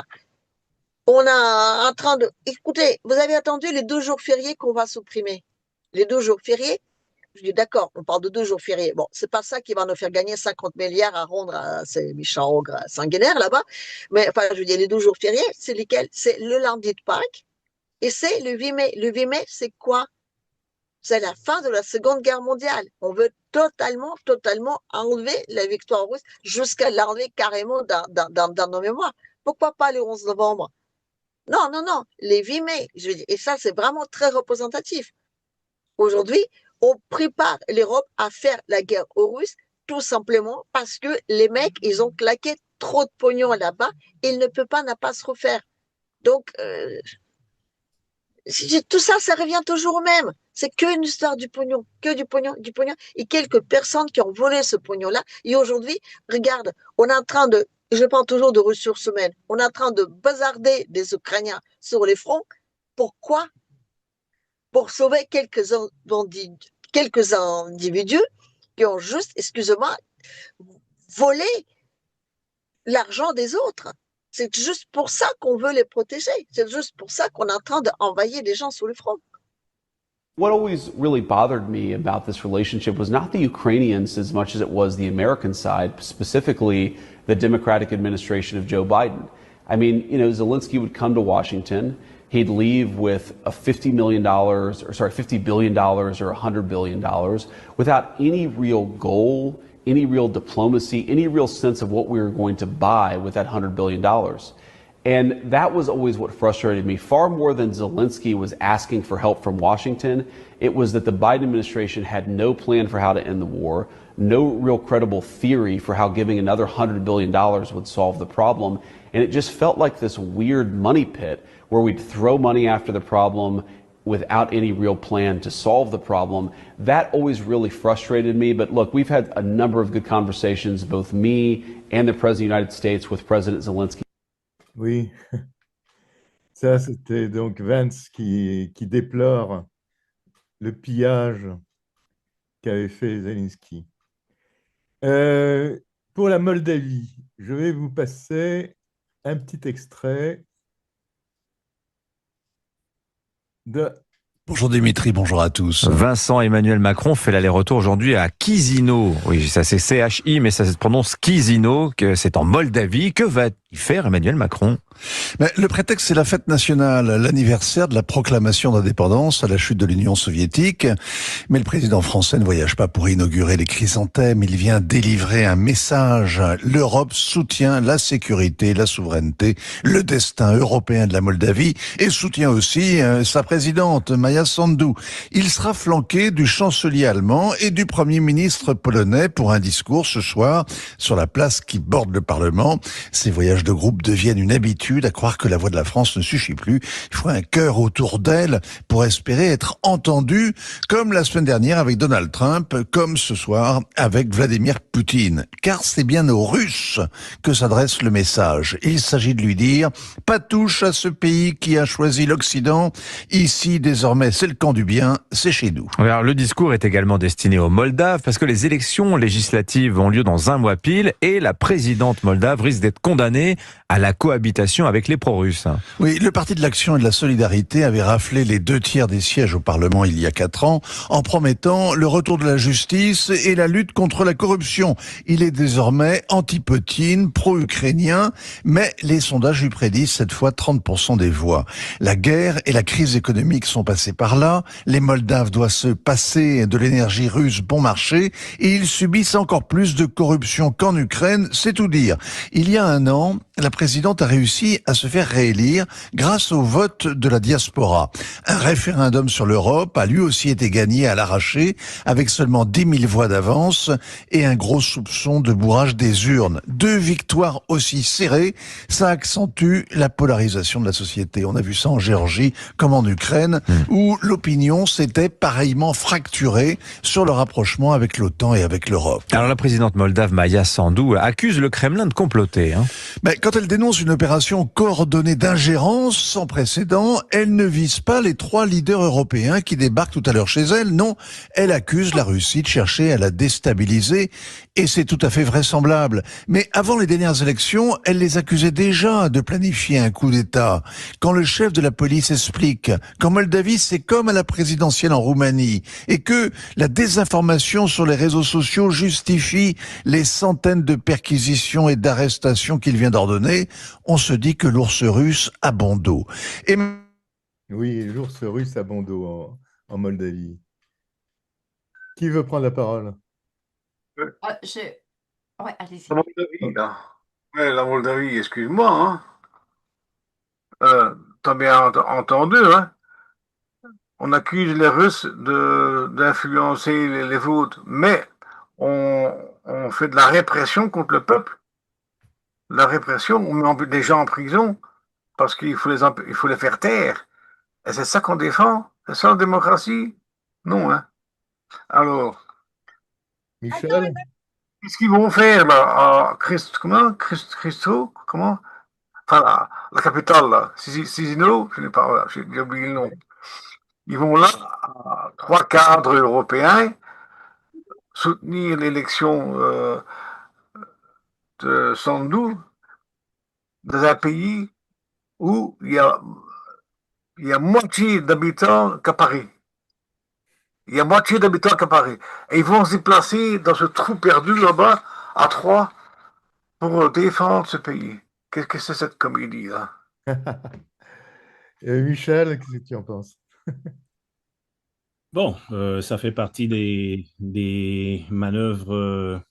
On est en train de... Écoutez, vous avez attendu les 2 jours fériés qu'on va supprimer. Les 2 jours fériés, je dis d'accord, on parle de 2 jours fériés. Bon, c'est pas ça qui va nous faire gagner 50 milliards à rendre à ces méchants ogres sanguinaires là-bas. Mais enfin, je veux dire, les 2 jours fériés, c'est lesquels? C'est le lundi de Pâques et c'est le 8 mai. Le 8 mai, c'est quoi? C'est la fin de la Seconde Guerre mondiale. On veut totalement enlever la victoire russe jusqu'à l'enlever carrément dans nos mémoires. Pourquoi pas le 11 novembre? Non, non, non, les 8 mai, je veux dire, et ça, c'est vraiment très représentatif. Aujourd'hui, on prépare l'Europe à faire la guerre aux Russes tout simplement parce que les mecs, ils ont claqué trop de pognon là-bas, et il ne peut pas, n'a pas se refaire. Donc, tout ça, ça revient toujours au même. C'est qu'une histoire du pognon, que du pognon, du pognon, et quelques personnes qui ont volé ce pognon-là. Et aujourd'hui, regarde, on est en train de, je parle toujours de ressources humaines, on est en train de bazarder des Ukrainiens sur les fronts. Pourquoi? Pour sauver quelques individus qui ont juste, excusez-moi, volé l'argent des autres. C'est juste pour ça qu'on veut les protéger. C'est juste pour ça qu'on est en train d'envoyer les gens sur le front. What always really bothered me about this relationship was not the Ukrainians as much as it was the American side, specifically the Democratic administration of Joe Biden. I mean, you know, Zelensky would come to Washington, he'd leave with a $50 billion or $100 billion without any real goal, any real diplomacy, any real sense of what we were going to buy with that $100 billion. And that was always what frustrated me. Far more than Zelensky was asking for help from Washington, it was that the Biden administration had no plan for how to end the war, no real credible theory for how giving another $100 billion would solve the problem. And it just felt like this weird money pit where we'd throw money after the problem without any real plan to solve the problem. That always really frustrated me. But look, we've had a number of good conversations, both me and the President of the United States with President Zelensky. Oui, ça c'était donc Vance qui déplore le pillage qu'avait fait Zelensky. Pour la Moldavie, je vais vous passer un petit extrait de... Bonjour Dimitri, bonjour à tous. Vincent Emmanuel Macron fait l'aller-retour aujourd'hui à Chisinau. Oui, ça c'est CHI, mais ça se prononce Chisinau, que c'est en Moldavie. Que va-t-il faire Emmanuel Macron? Mais le prétexte, c'est la fête nationale, l'anniversaire de la proclamation d'indépendance à la chute de l'Union soviétique. Mais le président français ne voyage pas pour inaugurer les chrysanthèmes. Il vient délivrer un message. L'Europe soutient la sécurité, la souveraineté, le destin européen de la Moldavie et soutient aussi sa présidente, Maia Sandu. Il sera flanqué du chancelier allemand et du premier ministre polonais pour un discours ce soir sur la place qui borde le Parlement. Ces voyages de groupe deviennent une habitude, à croire que la voix de la France ne suffit plus. Il faut un cœur autour d'elle pour espérer être entendue, comme la semaine dernière avec Donald Trump, comme ce soir avec Vladimir Poutine. Car c'est bien aux Russes que s'adresse le message. Il s'agit de lui dire, pas touche à ce pays qui a choisi l'Occident. Ici, désormais, c'est le camp du bien, c'est chez nous. Alors, le discours est également destiné aux Moldaves parce que les élections législatives ont lieu dans un mois pile et la présidente moldave risque d'être condamnée à la cohabitation avec les pro-russes. Oui, le Parti de l'Action et de la Solidarité avait raflé les 2/3 des sièges au Parlement il y a 4 ans en promettant le retour de la justice et la lutte contre la corruption. Il est désormais anti-Poutine, pro-ukrainien, mais les sondages lui prédisent cette fois 30% des voix. La guerre et la crise économique sont passées par là. Les Moldaves doivent se passer de l'énergie russe bon marché et ils subissent encore plus de corruption qu'en Ukraine, c'est tout dire. Il y a un an, la présidente a réussi à se faire réélire grâce au vote de la diaspora. Un référendum sur l'Europe a lui aussi été gagné à l'arraché avec seulement 10 000 voix d'avance et un gros soupçon de bourrage des urnes. 2 victoires aussi serrées, ça accentue la polarisation de la société. On a vu ça en Géorgie comme en Ukraine où l'opinion s'était pareillement fracturée sur le rapprochement avec l'OTAN et avec l'Europe. Alors la présidente moldave Maia Sandu accuse le Kremlin de comploter. Mais quand elle dénonce une opération coordonnée d'ingérence sans précédent, elle ne vise pas les 3 leaders européens qui débarquent tout à l'heure chez elle. Non, elle accuse la Russie de chercher à la déstabiliser et c'est tout à fait vraisemblable. Mais avant les dernières élections, elle les accusait déjà de planifier un coup d'État. Quand le chef de la police explique qu'en Moldavie, c'est comme à la présidentielle en Roumanie et que la désinformation sur les réseaux sociaux justifie les centaines de perquisitions et d'arrestations qu'il vient d'ordonner, on se dit que l'ours russe a bon dos. Et... Oui, l'ours russe a bon dos en Moldavie. Qui veut prendre la parole? Ouais, allez-y. La Moldavie, là. Ouais, la Moldavie, excuse-moi. T'as bien entendu, hein? On accuse les Russes d'influencer les votes, mais on on fait de la répression contre le peuple. La répression, on met des gens en prison parce qu'il faut il faut les faire taire. Et c'est ça qu'on défend? C'est ça la démocratie? Non, hein. Alors, Michel? qu'est-ce qu'ils vont faire là à Christo, comment? Enfin, la capitale là, Sisino, je n'ai pas, voilà, j'ai oublié le nom. Ils vont là, trois cadres européens, soutenir l'élection de Sandou dans un pays où il y a moitié d'habitants qu'à Paris. Il y a moitié d'habitants qu'à Paris. Et ils vont se déplacer dans ce trou perdu là-bas, à Troyes, pour défendre ce pays. Qu'est-ce que c'est cette comédie-là? Michel, qu'est-ce que tu en penses? Bon, ça fait partie des manœuvres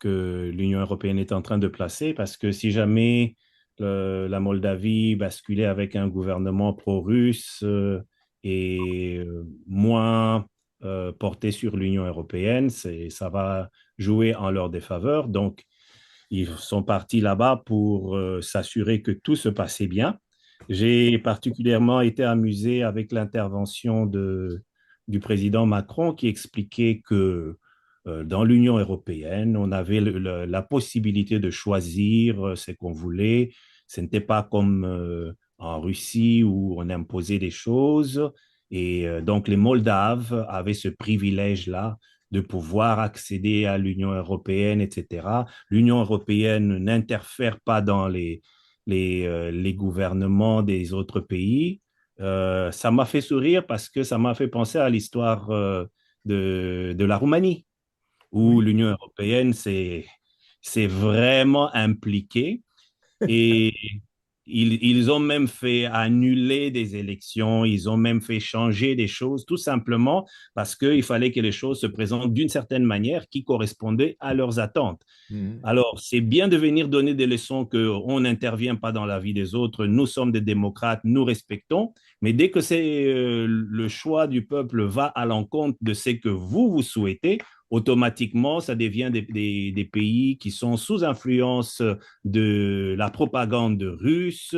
que l'Union européenne est en train de placer, parce que si jamais la Moldavie basculait avec un gouvernement pro-russe et moins porté sur l'Union européenne, ça va jouer en leur défaveur. Donc, ils sont partis là-bas pour s'assurer que tout se passait bien. J'ai particulièrement été amusé avec l'intervention du président Macron qui expliquait que dans l'Union européenne, on avait la possibilité de choisir ce qu'on voulait. Ce n'était pas comme en Russie où on imposait des choses. Et donc, les Moldaves avaient ce privilège-là de pouvoir accéder à l'Union européenne, etc. L'Union européenne n'interfère pas dans les gouvernements des autres pays. Ça m'a fait sourire parce que ça m'a fait penser à l'histoire de la Roumanie, où Oui. l'Union européenne s'est vraiment impliquée et ils ont même fait annuler des élections, ils ont même fait changer des choses, tout simplement parce qu'il fallait que les choses se présentent d'une certaine manière qui correspondait à leurs attentes. Mhm. Alors, c'est bien de venir donner des leçons qu'on n'intervient pas dans la vie des autres, nous sommes des démocrates, nous respectons, mais dès que c'est le choix du peuple va à l'encontre de ce que vous souhaitez, automatiquement, ça devient des pays qui sont sous influence de la propagande russe,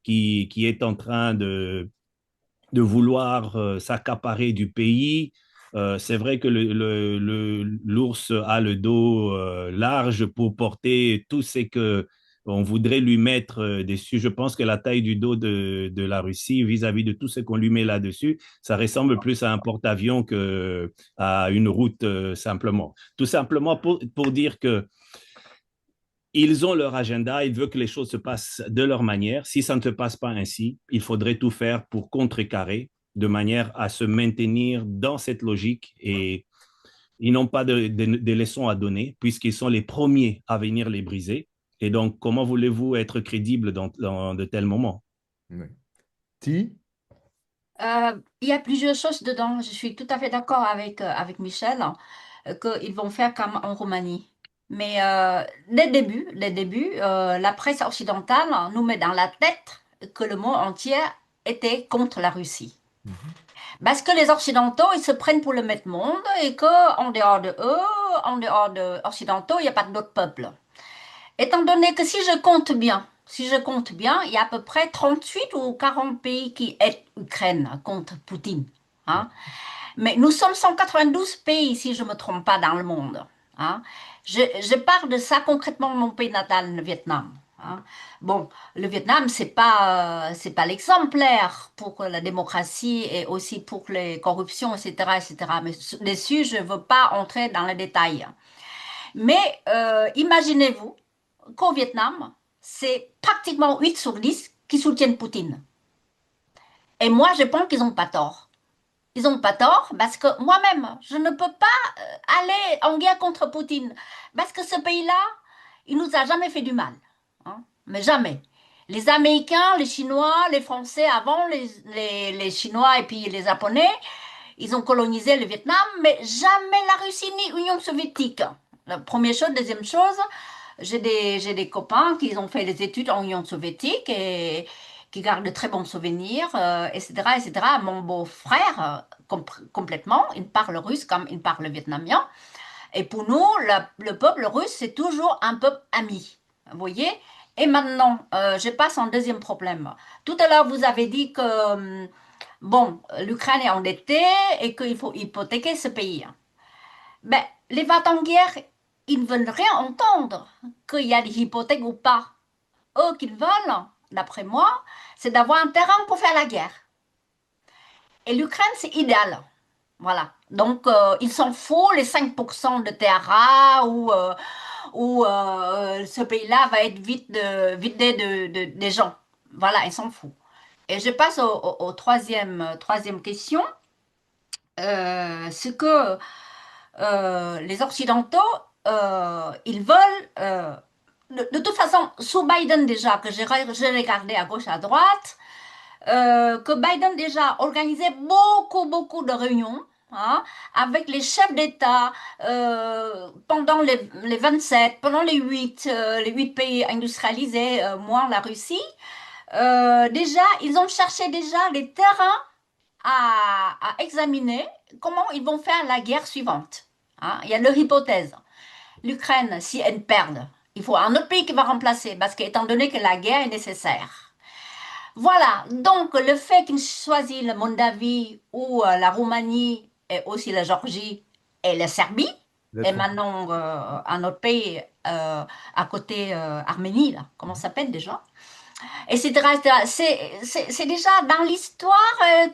qui est en train de vouloir s'accaparer du pays. C'est vrai que l'ours a le dos large pour porter tout ce que on voudrait lui mettre dessus. Je pense que la taille du dos de la Russie vis-à-vis de tout ce qu'on lui met là-dessus, ça ressemble plus à un porte-avions qu'à une route simplement. Tout simplement pour dire que ils ont leur agenda, ils veulent que les choses se passent de leur manière. Si ça ne se passe pas ainsi, il faudrait tout faire pour contrecarrer de manière à se maintenir dans cette logique et ils n'ont pas de leçons à donner puisqu'ils sont les premiers à venir les briser. Et donc, comment voulez-vous être crédible dans de tels moments? Oui. Ti? Il y a plusieurs choses dedans. Je suis tout à fait d'accord avec Michel qu'ils vont faire comme en Roumanie. Mais dès le début, la presse occidentale nous met dans la tête que le monde entier était contre la Russie. Parce que les Occidentaux, ils se prennent pour le maître monde et qu'en dehors de eux, en dehors des Occidentaux, il n'y a pas d'autres peuples. Étant donné que si je compte bien, il y a à peu près 38 ou 40 pays qui aident l'Ukraine contre Poutine. Hein. Mais nous sommes 192 pays, si je ne me trompe pas, dans le monde. Hein. Je parle de ça concrètement mon pays natal, le Vietnam. Hein. Bon, le Vietnam, c'est pas l'exemplaire pour la démocratie et aussi pour les corruptions, etc., etc. Mais dessus, je ne veux pas entrer dans les détails. Mais imaginez-vous qu'au Vietnam, c'est pratiquement 8 sur 10 qui soutiennent Poutine. Et moi, je pense qu'ils n'ont pas tort. Ils n'ont pas tort parce que moi-même, je ne peux pas aller en guerre contre Poutine. Parce que ce pays-là, il nous a jamais fait du mal. Hein, mais jamais. Les Américains, les Chinois, les Français avant, les Chinois et puis les Japonais, ils ont colonisé le Vietnam, mais jamais la Russie ni l'Union soviétique. La première chose. Deuxième chose, j'ai des copains qui ont fait des études en Union soviétique et qui gardent de très bons souvenirs, etc., etc. Mon beau-frère, complètement, il parle russe comme il parle vietnamien. Et pour nous, le peuple russe, c'est toujours un peuple ami. Vous voyez? Et maintenant, je passe en deuxième problème. Tout à l'heure, vous avez dit que, bon, l'Ukraine est endettée et qu'il faut hypothéquer ce pays. Ben, les va-t-en-guerre, ils ne veulent rien entendre, qu'il y a des hypothèques ou pas. Eux, qu'ils veulent, d'après moi, c'est d'avoir un terrain pour faire la guerre. Et l'Ukraine, c'est idéal. Voilà. Donc, ils s'en foutent, les 5% de terrain ou ce pays-là va être vidé des gens. Voilà, ils s'en foutent. Et je passe au troisième question. C'est que les Occidentaux, ils veulent, de toute façon, sous Biden déjà, que j'ai regardé à gauche, à droite, que Biden déjà organisait beaucoup de réunions, hein, avec les chefs d'État pendant les 27, pendant les 8 pays industrialisés, moins la Russie. Déjà, ils ont cherché déjà les terrains à examiner comment ils vont faire la guerre suivante. Hein. Il y a leur hypothèse. L'Ukraine, si elle perd, il faut un autre pays qui va remplacer, parce qu'étant donné que la guerre est nécessaire. Voilà, donc le fait qu'ils choisissent la Moldavie ou la Roumanie et aussi la Géorgie et la Serbie, et maintenant un autre pays à côté Arménie, là, comment ça s'appelle déjà? Etc. C'est déjà dans l'histoire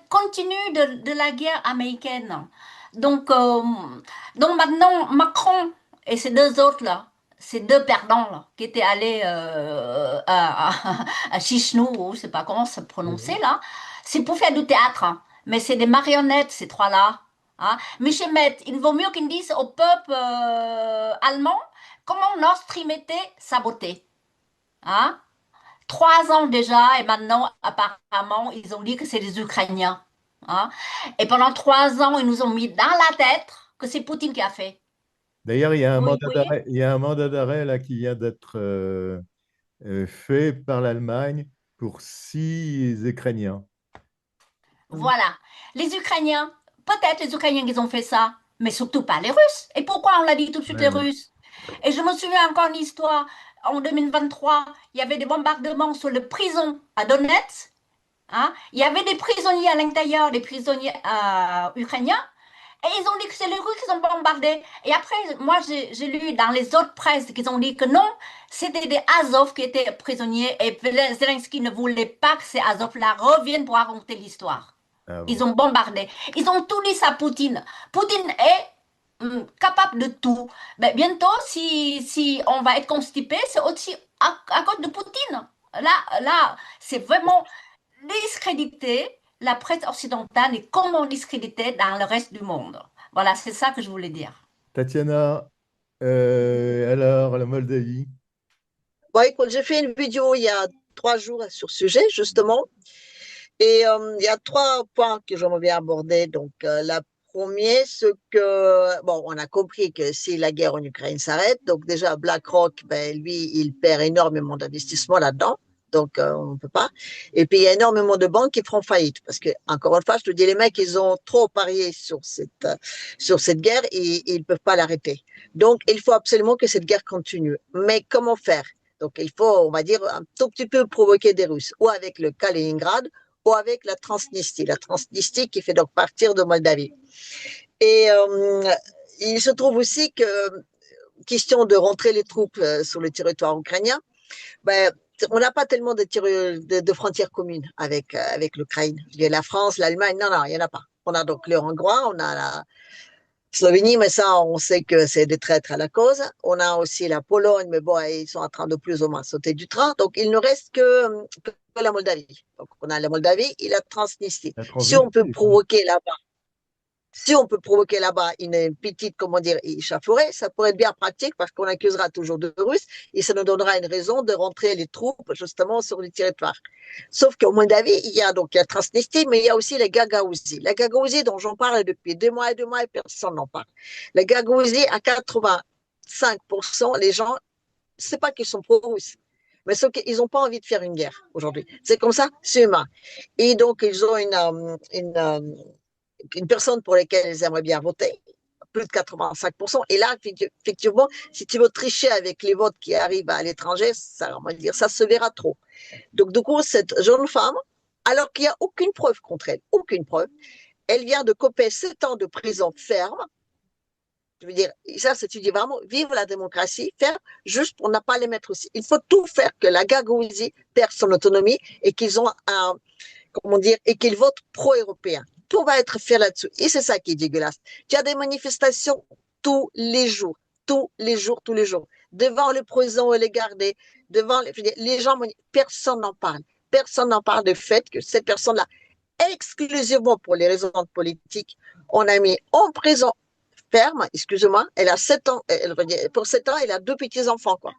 continue de la guerre américaine. Donc maintenant, Macron et ces deux autres là, ces deux perdants là, qui étaient allés à Chichinou, ou je sais pas comment se prononcer là, c'est pour faire du théâtre. Hein. Mais c'est des marionnettes, ces trois-là. Hein. Michel Met, il vaut mieux qu'ils disent au peuple allemand comment Nord Stream était saboté. Hein. 3 ans déjà, et maintenant, apparemment, ils ont dit que c'est les Ukrainiens. Hein. Et pendant 3 ans, ils nous ont mis dans la tête que c'est Poutine qui a fait. D'ailleurs, il y a un Oui, mandat oui. d'arrêt, il y a un mandat d'arrêt là qui vient d'être fait par l'Allemagne pour 6 Ukrainiens. Voilà. Les Ukrainiens, peut-être les Ukrainiens qui ont fait ça, mais surtout pas les Russes. Et pourquoi on l'a dit tout de suite les Russes? Et je me souviens encore une histoire. En 2023, il y avait des bombardements sur les prisons à Donetsk. Hein? Il y avait des prisonniers à l'intérieur, des prisonniers ukrainiens. Et ils ont dit que c'est les Russes qui ont bombardé. Et après, moi, j'ai lu dans les autres presses qu'ils ont dit que non, c'était des Azov qui étaient prisonniers. Et Zelensky ne voulait pas que ces Azov-là reviennent pour raconter l'histoire. Ah bon. Ils ont bombardé. Ils ont tout dit à Poutine. Poutine est capable de tout. Mais bientôt, si on va être constipé, c'est aussi à cause de Poutine. Là, c'est vraiment discréditer la presse occidentale et comment discréditer dans le reste du monde. Voilà, c'est ça que je voulais dire. Tatiana, alors la Moldavie. Bon, écoute, j'ai fait une vidéo il y a 3 jours sur ce sujet, justement. Et il y a 3 points que j'aimerais bien aborder. Donc, la première, c'est que, bon, on a compris que si la guerre en Ukraine s'arrête, donc déjà BlackRock, ben, lui, il perd énormément d'investissement là-dedans. Donc, on ne peut pas. Et puis, il y a énormément de banques qui feront faillite. Parce que, encore une fois, je te dis, les mecs, ils ont trop parié sur cette guerre et ils ne peuvent pas l'arrêter. Donc, il faut absolument que cette guerre continue. Mais comment faire? Donc, il faut, on va dire, un tout petit peu provoquer des Russes, ou avec le Kaliningrad, ou avec la Transnistrie qui fait donc partir de Moldavie. Et il se trouve aussi que, question de rentrer les troupes sur le territoire ukrainien, ben, on n'a pas tellement de frontières communes avec l'Ukraine. Il y a la France, l'Allemagne, non, il n'y en a pas. On a donc le Hongrois, on a la Slovénie, mais ça, on sait que c'est des traîtres à la cause. On a aussi la Pologne, mais bon, ils sont en train de plus ou moins sauter du train. Donc, il ne reste que la Moldavie. Donc, on a la Moldavie et la Transnistrie. Si on peut provoquer là-bas une petite, comment dire, échauffourée, ça pourrait être bien pratique parce qu'on accusera toujours de Russes et ça nous donnera une raison de rentrer les troupes justement sur le territoire. Sauf qu'au Moldavie, il y a donc la Transnistrie, mais il y a aussi les Gagaouzie. La Gagaouzie dont j'en parle depuis 2 mois et personne n'en parle. La Gagaouzie, à 85%, les gens, c'est pas qu'ils sont pro-russes, mais sauf qu'ils n'ont pas envie de faire une guerre aujourd'hui. C'est comme ça, c'est humain. Et donc, ils ont une personne pour laquelle ils aimeraient bien voter, plus de 85%. Et là, effectivement, si tu veux tricher avec les votes qui arrivent à l'étranger, ça, on va dire, ça se verra trop. Donc, du coup, cette jeune femme, alors qu'il n'y a aucune preuve contre elle, aucune preuve, elle vient de coper 7 ans de prison ferme. Je veux dire, ça, tu dis vraiment, vive la démocratie, faire juste pour ne pas les mettre aussi. Il faut tout faire que la Gagaouzie perde son autonomie et qu'ils ont un, comment dire, et qu'ils votent pro-européen. Tout va être fait là-dessus. Et c'est ça qui est dégueulasse. Tu as des manifestations tous les jours, tous les jours, tous les jours. Devant les prisons et les gardés, devant les gens, personne n'en parle. Personne n'en parle du fait que cette personne-là, exclusivement pour les raisons politiques, on a mis en prison ferme, excusez-moi, elle a 7 ans, pour 7 ans, elle a 2 petits-enfants, quoi.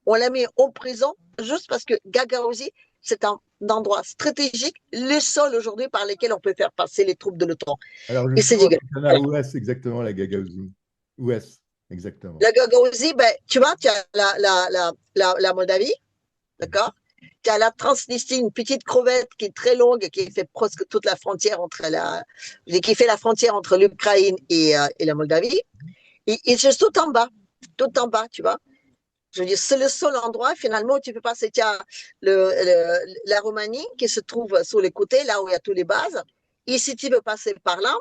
On l'a mis en prison juste parce que Gagaouzie, c'est un endroit stratégique, le seul aujourd'hui par lequel on peut faire passer les troupes de l'OTAN. Alors, Et c'est dégueulasse. où est-ce exactement la Gagaouzie? Où est-ce exactement? La Gagaouzie, ben, tu vois, tu as la Moldavie, d'accord? Tu as la Transnistrie, une petite crevette qui est très longue, qui fait presque toute la frontière qui fait la frontière entre l'Ukraine et la Moldavie. Et c'est tout en bas, tu vois. Je veux dire, c'est le seul endroit, finalement, où tu peux passer. Tu as la Roumanie qui se trouve sur les côtés, là où il y a toutes les bases. Et si tu veux passer par là,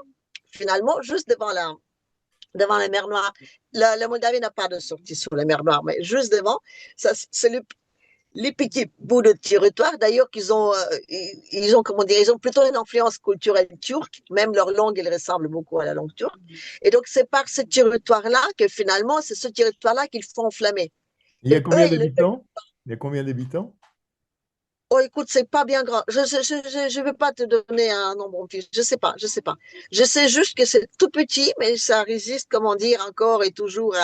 finalement, juste devant la mer Noire, la Moldavie n'a pas de sortie sur la mer Noire, mais juste devant, c'est les petits bouts de territoire, d'ailleurs, ils ont comment dire, ils ont plutôt une influence culturelle turque, même leur langue, elle ressemble beaucoup à la langue turque. Et donc, c'est par ce territoire-là que finalement, c'est ce territoire-là qu'ils font enflammer. Il y a combien d'habitants? Il y a combien d'habitants? Oh, écoute, c'est pas bien grand. Je veux pas te donner un nombre, je sais pas. Je sais juste que c'est tout petit, mais ça résiste, comment dire, encore et toujours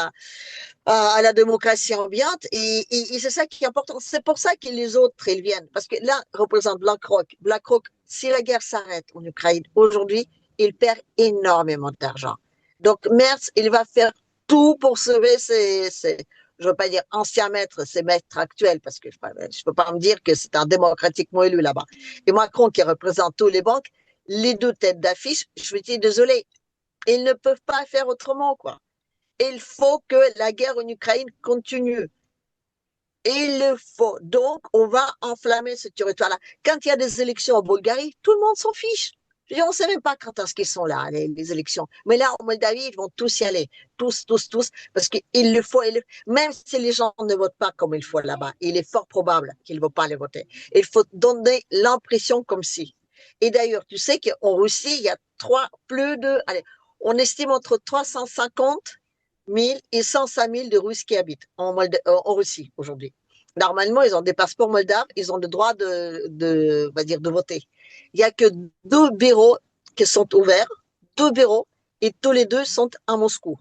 à la démocratie ambiante. Et c'est ça qui est important. C'est pour ça que les autres, ils viennent. Parce que là, représente BlackRock. BlackRock, si la guerre s'arrête en Ukraine aujourd'hui, il perd énormément d'argent. Donc, Merz, il va faire tout pour sauver je ne veux pas dire ancien maître, c'est maître actuel, parce que je ne peux pas me dire que c'est un démocratiquement élu là-bas. Et Macron, qui représente tous les banques, les 2 têtes d'affiche, je me dis désolé, ils ne peuvent pas faire autrement, quoi. Il faut que la guerre en Ukraine continue. Il le faut. Donc, on va enflammer ce territoire-là. Quand il y a des élections en Bulgarie, tout le monde s'en fiche. On ne sait même pas quand est-ce qu'ils sont là, les élections. Mais là, en Moldavie, ils vont tous y aller. Tous, parce qu'il le faut. Même si les gens ne votent pas comme il faut là-bas, il est fort probable qu'ils ne vont pas les voter. Il faut donner l'impression comme si. Et d'ailleurs, tu sais qu'en Russie, il y a on estime entre 350 000 et 105 000 de Russes qui habitent en Russie aujourd'hui. Normalement, ils ont des passeports moldaves, ils ont le droit on va dire, de voter. Il n'y a que 2 bureaux qui sont ouverts, 2 bureaux, et tous les 2 sont à Moscou.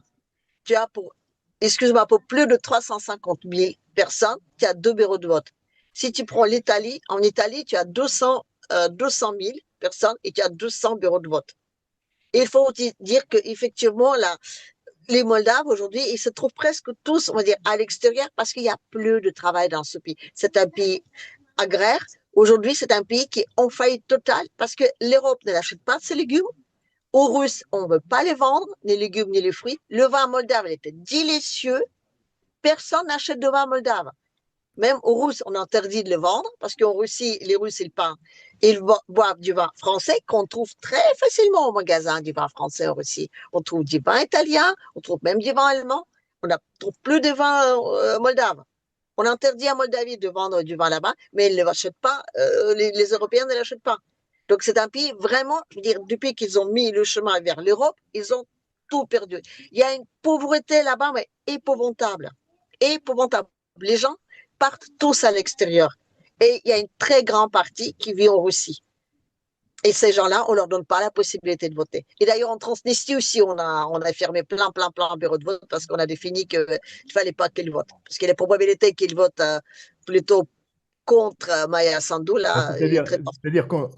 Tu as pour plus de 350 000 personnes, tu as 2 bureaux de vote. Si tu prends l'Italie, en Italie, tu as 200 000 personnes et tu as 200 bureaux de vote. Et il faut dire qu'effectivement, les Moldaves, aujourd'hui, ils se trouvent presque tous, on va dire, à l'extérieur parce qu'il n'y a plus de travail dans ce pays. C'est un pays agraire. Aujourd'hui, c'est un pays qui est en faillite totale parce que l'Europe ne l'achète pas de ses légumes. Aux Russes, on ne veut pas les vendre, ni les légumes, ni les fruits. Le vin moldave, il était délicieux. Personne n'achète de vin moldave. Même aux Russes, on interdit de le vendre parce qu'en Russie, les Russes, ils boivent du vin français qu'on trouve très facilement au magasin, du vin français en Russie. On trouve du vin italien, on trouve même du vin allemand. On ne trouve plus de vin moldave. On interdit à Moldavie de vendre du vin là-bas, mais ils ne l'achètent pas, les Européens ne l'achètent pas. Donc c'est un pays vraiment, je veux dire, depuis qu'ils ont mis le chemin vers l'Europe, ils ont tout perdu. Il y a une pauvreté là-bas, mais épouvantable. Épouvantable. Les gens partent tous à l'extérieur. Et il y a une très grande partie qui vit en Russie. Et ces gens-là, on ne leur donne pas la possibilité de voter. Et d'ailleurs, en Transnistrie aussi, on a fermé plein de bureaux de vote parce qu'on a défini qu'il ne fallait pas qu'ils votent. Parce que les probabilités qu'ils votent plutôt contre Maya Sandu, là, c'est-à-dire qu'on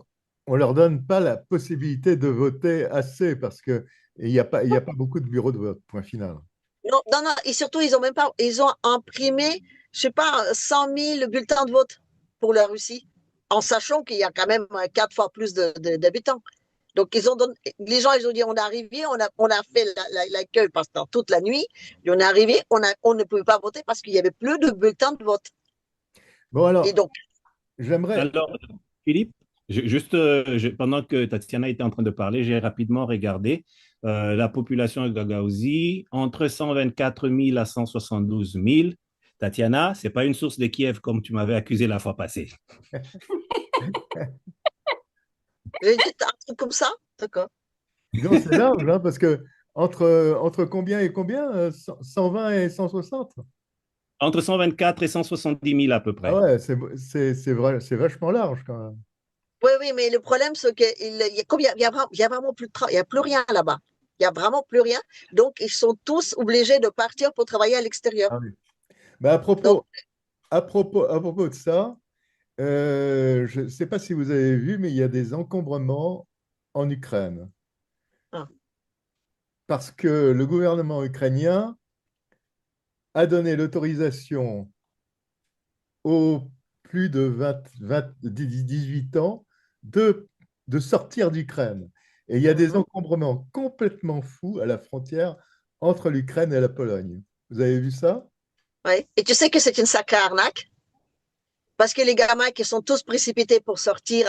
ne leur donne pas la possibilité de voter assez parce qu'il n'y a pas beaucoup de bureaux de vote, point final. Non, et surtout, ils ont imprimé, je ne sais pas, 100 000 bulletins de vote pour la Russie, en sachant qu'il y a quand même 4 fois plus d'habitants. Donc, les gens, ils ont dit, on est arrivé, on a fait l'accueil pendant toute la nuit, et on est arrivé, on ne pouvait pas voter parce qu'il n'y avait plus de bulletins de vote. Bon, alors, Et donc, j'aimerais. Alors, Philippe, pendant que Tatiana était en train de parler, j'ai rapidement regardé la population de Gagaouzie, entre 124 000 à 172 000. Tatiana, ce n'est pas une source de Kiev comme tu m'avais accusé la fois passée. j'ai dit un truc comme ça, d'accord. Non, c'est large, hein, parce que entre combien et combien 120 et 160? Entre 124 et 170 000 à peu près. Ah ouais, c'est vrai, c'est vachement large quand même. Oui, oui, mais le problème, c'est qu'il y a combien, il y a vraiment plus de il y a plus rien là-bas. Il y a vraiment plus rien. Donc, ils sont tous obligés de partir pour travailler à l'extérieur. Ah oui. Mais à propos de ça, je ne sais pas si vous avez vu, mais il y a des encombrements en Ukraine. Ah. Parce que le gouvernement ukrainien a donné l'autorisation aux plus de 18 ans de sortir d'Ukraine. Et il y a des encombrements complètement fous à la frontière entre l'Ukraine et la Pologne. Vous avez vu ça? Oui. Et tu sais que c'est une sacrée arnaque? Parce que les gamins qui sont tous précipités pour sortir,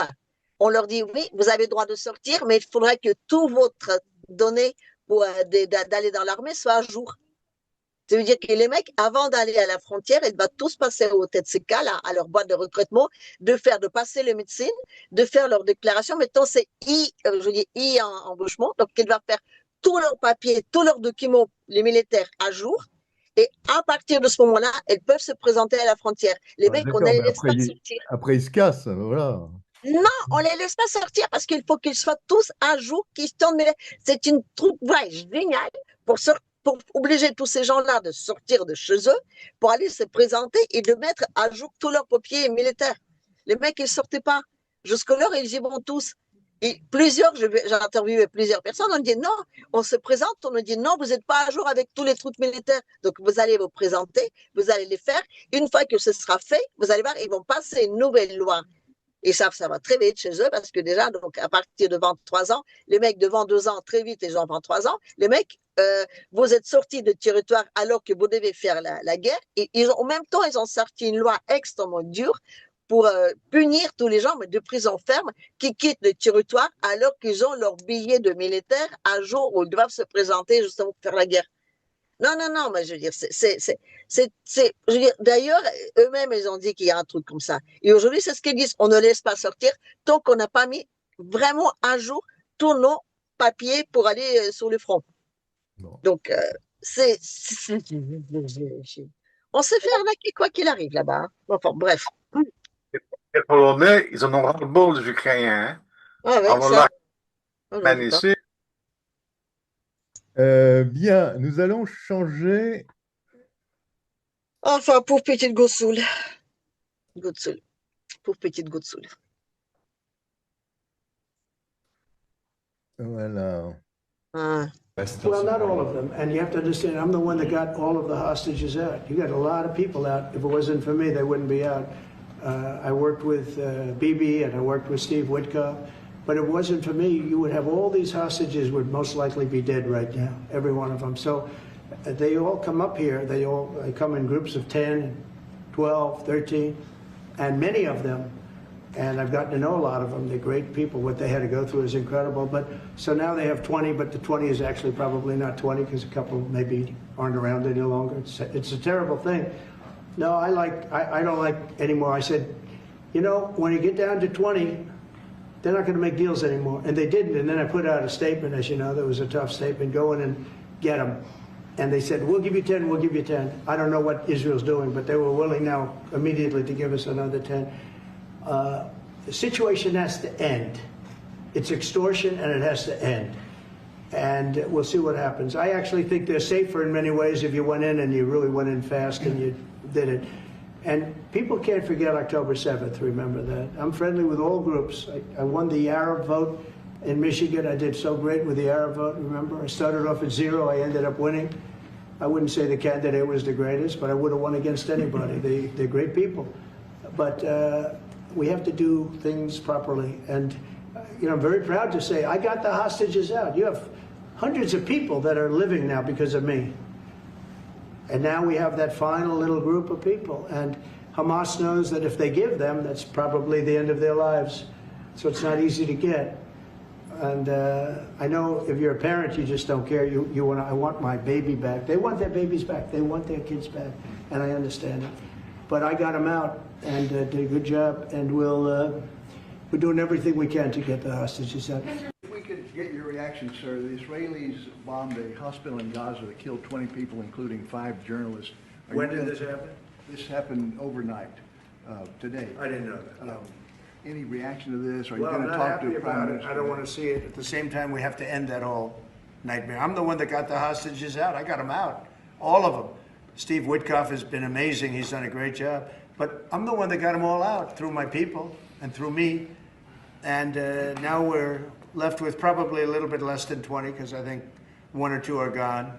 on leur dit oui, vous avez le droit de sortir, mais il faudrait que tout votre données pour d'aller dans l'armée soit à jour. Ça veut dire que les mecs, avant d'aller à la frontière, ils doivent tous passer au TCK, là, à leur boîte de recrutement, de passer le médecine, de faire leur déclaration. Maintenant, c'est embauchement. Donc, ils doivent faire tous leurs papiers, tous leurs documents, les militaires, à jour. Et à partir de ce moment-là, ils peuvent se présenter à la frontière. Les mecs, on ne les laisse pas sortir. Après, ils se cassent, voilà. Non, on ne les laisse pas sortir parce qu'il faut qu'ils soient tous à jour, c'est une troupe géniale pour obliger tous ces gens-là de sortir de chez eux, pour aller se présenter et de mettre à jour tous leurs papiers militaires. Les mecs, ils ne sortaient pas. Jusque-là, ils y vont tous. Et j'ai interviewé plusieurs personnes, on dit non, on se présente, on nous dit non, vous n'êtes pas à jour avec tous les trucs militaires. Donc, vous allez vous présenter, vous allez les faire. Une fois que ce sera fait, vous allez voir, ils vont passer une nouvelle loi. Et ça va très vite chez eux parce que déjà, donc, à partir de 23 ans, les mecs de 22 ans, très vite, les gens de 23 ans, les mecs, vous êtes sortis de territoire alors que vous devez faire la guerre. Et en même temps, ils ont sorti une loi extrêmement dure pour punir tous les gens de prison ferme qui quittent le territoire alors qu'ils ont leur billet de militaire à jour où ils doivent se présenter justement pour faire la guerre. Non, non, non, mais je veux dire, d'ailleurs, eux-mêmes, ils ont dit qu'il y a un truc comme ça. Et aujourd'hui, c'est ce qu'ils disent, on ne laisse pas sortir tant qu'on n'a pas mis vraiment à jour tous nos papiers pour aller sur le front. Bon. Donc, on s'est fait arnaquer quoi qu'il arrive là-bas. Hein. Enfin, bref. Les Polonais, ils en ont ras-le-bol des Ukrainiens. Hein? Ah ouais, ça. Ici. Bien, nous allons changer. Enfin, pauvre petite Goussoul. Pauvre petite Goussoul. Voilà. Well, not all of them. And you have to understand, I'm the one that got all of the hostages out. You got a lot of people out. If it wasn't for me, they wouldn't be out. I worked with Bibi and I worked with Steve Witkoff. But if it wasn't for me, you would have all these hostages would most likely be dead right now, every one of them. So they all come up here. They come in groups of 10, 12, 13, and many of them, and I've gotten to know a lot of them. They're great people. What they had to go through is incredible. But so now they have 20, but the 20 is actually probably not 20 because a couple maybe aren't around any longer. It's a terrible thing. No, I don't like anymore. I said, you know, when you get down to 20, they're not going to make deals anymore. And they didn't. And then I put out a statement, as you know, that was a tough statement, go in and get them. And they said, we'll give you 10, we'll give you 10. I don't know what Israel's doing, but they were willing now immediately to give us another 10. The situation has to end. It's extortion and it has to end. And we'll see what happens. I actually think they're safer in many ways if you went in and you really went in fast and you did it. And people can't forget October 7th, remember that. I'm friendly with all groups. I won the Arab vote in Michigan. I did so great with the Arab vote, remember? I started off at 0, I ended up winning. I wouldn't say the candidate was the greatest, but I would have won against anybody. They're great people. But we have to do things properly. And, I'm very proud to say I got the hostages out. You have hundreds of people that are living now because of me. And now we have that final little group of people. And Hamas knows that if they give them, that's probably the end of their lives. So it's not easy to get. And I know if you're a parent, you just don't care. You want, I want my baby back. They want their babies back. They want their kids back. And I understand it. But I got them out and did a good job. And we're doing everything we can to get the hostages out. If we could get your reaction, sir. The Israelis bombed a hospital in Gaza that killed 20 people, including 5 journalists. When did this happen? This happened overnight, today. I didn't know that. No. Any reaction to this? Are you Well, going I'm to not talk to happy the Prime about it. Minister? I don't want to see it. At the same time, we have to end that whole nightmare. I'm the one that got the hostages out. I got them out, all of them. Steve Witkoff has been amazing. He's done a great job. But I'm the one that got them all out through my people and through me. And now we're left with probably a little bit less than 20 because I think 1 or 2 are gone.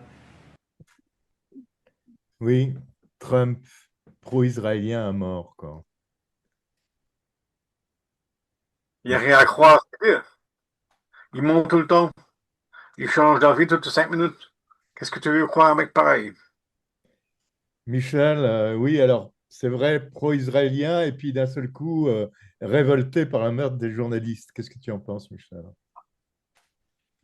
Oui, Trump, pro-israélien à mort, quoi. Il n'y a rien à croire. Il monte tout le temps. Il change d'avis toutes les 5 minutes. Qu'est-ce que tu veux croire un mec pareil? Michel, oui, alors c'est vrai, pro-israélien, et puis d'un seul coup, révolté par la meurtre des journalistes. Qu'est-ce que tu en penses, Michel?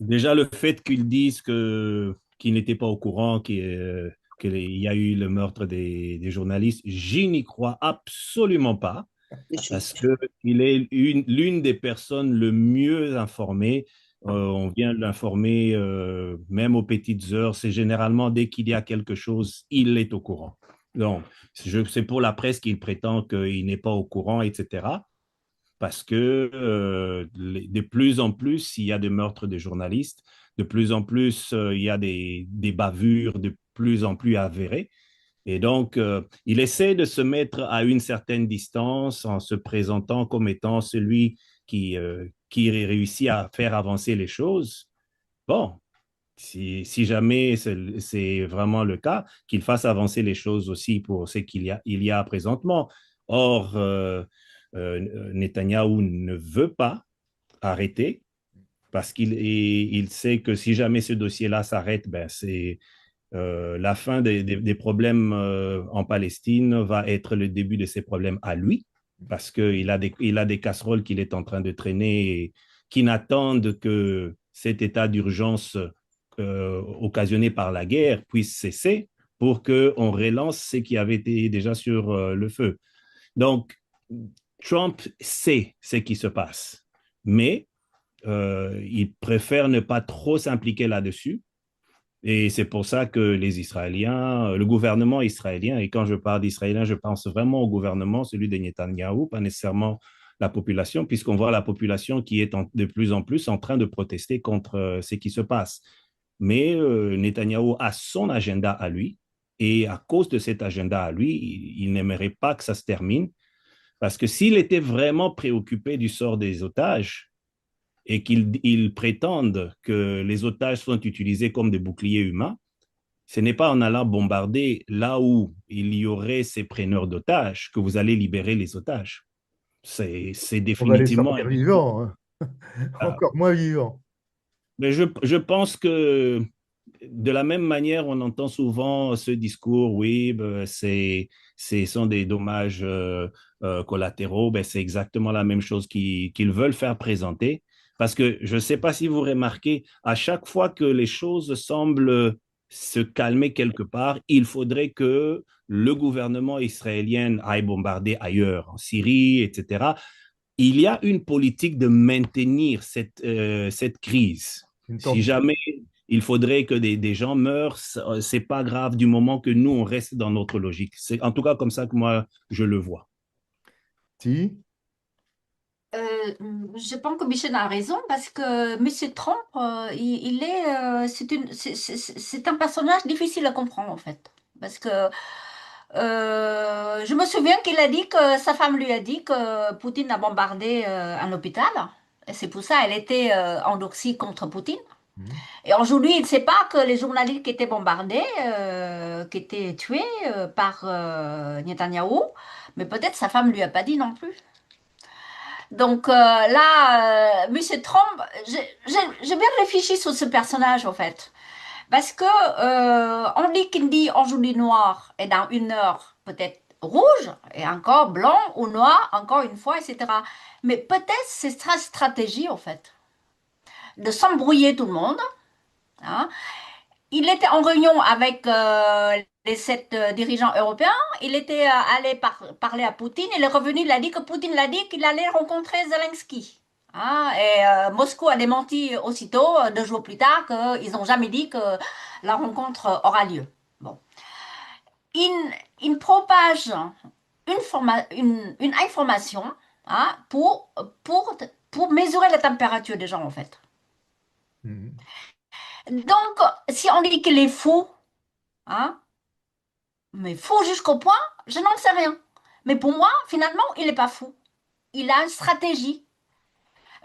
Déjà, le fait qu'ils disent qu'ils n'étaient pas au courant qu'il y a eu le meurtre des journalistes, je n'y crois absolument pas, parce qu'il est l'une des personnes le mieux informées. On vient de l'informer même aux petites heures. C'est généralement dès qu'il y a quelque chose, il est au courant. Donc, c'est pour la presse qu'il prétend qu'il n'est pas au courant, etc. Parce que de plus en plus, il y a des meurtres de journalistes, de plus en plus, il y a des bavures de plus en plus avérées. Et donc, il essaie de se mettre à une certaine distance en se présentant comme étant celui qui réussit à faire avancer les choses. Bon, si jamais c'est vraiment le cas, qu'il fasse avancer les choses aussi pour ce qu'il y a présentement. Or, Netanyahou ne veut pas arrêter parce qu'il sait que si jamais ce dossier-là s'arrête, ben c'est la fin des problèmes en Palestine va être le début de ses problèmes à lui, parce qu'il a des casseroles qu'il est en train de traîner et qui n'attendent que cet état d'urgence occasionné par la guerre puisse cesser pour qu'on relance ce qui avait été déjà sur le feu. Donc, Trump sait ce qui se passe, mais il préfère ne pas trop s'impliquer là-dessus. Et c'est pour ça que les Israéliens, le gouvernement israélien, et quand je parle d'Israéliens, je pense vraiment au gouvernement, celui de Netanyahou, pas nécessairement la population, puisqu'on voit la population qui est de plus en plus en train de protester contre ce qui se passe. Mais Netanyahou a son agenda à lui, et à cause de cet agenda à lui, il n'aimerait pas que ça se termine, parce que s'il était vraiment préoccupé du sort des otages, et qu'ils prétendent que les otages sont utilisés comme des boucliers humains, ce n'est pas en allant bombarder là où il y aurait ces preneurs d'otages que vous allez libérer les otages. C'est définitivement... On va les sortir vivants, hein. Encore moins vivants. Mais je pense que de la même manière, on entend souvent ce discours, oui, ce sont des dommages collatéraux, ben, c'est exactement la même chose qu'ils veulent faire présenter. Parce que je ne sais pas si vous remarquez, à chaque fois que les choses semblent se calmer quelque part, il faudrait que le gouvernement israélien aille bombarder ailleurs, en Syrie, etc. Il y a une politique de maintenir cette crise. Si jamais il faudrait que des gens meurent, ce n'est pas grave du moment que nous, on reste dans notre logique. C'est en tout cas comme ça que moi, je le vois. Si. Je pense que Michel a raison parce que M. Trump, c'est un personnage difficile à comprendre en fait. Parce que je me souviens qu'il a dit que sa femme lui a dit que Poutine a bombardé un hôpital. Et c'est pour ça qu'elle était endurcie contre Poutine. Et aujourd'hui, il ne sait pas que les journalistes qui étaient bombardés, qui étaient tués par Netanyahou, mais peut-être sa femme ne lui a pas dit non plus. Donc là, M. Trump, j'ai bien réfléchi sur ce personnage, en fait. Parce que on dit qu'il dit aujourd'hui noir et dans une heure peut-être rouge et encore blanc ou noir encore une fois, etc. Mais peut-être c'est sa stratégie en fait de s'embrouiller tout le monde. Hein. Il était en réunion avec les 7 dirigeants européens. Il était allé parler à Poutine. Il est revenu. Il a dit que Poutine l'a dit qu'il allait rencontrer Zelensky. Hein, et Moscou a démenti aussitôt, 2 jours plus tard, qu'ils n'ont jamais dit que la rencontre aura lieu. Bon. Il propage une information hein, pour mesurer la température des gens, en fait. Donc, si on dit qu'il est fou, hein, mais fou jusqu'au point, je n'en sais rien. Mais pour moi, finalement, il n'est pas fou. Il a une stratégie.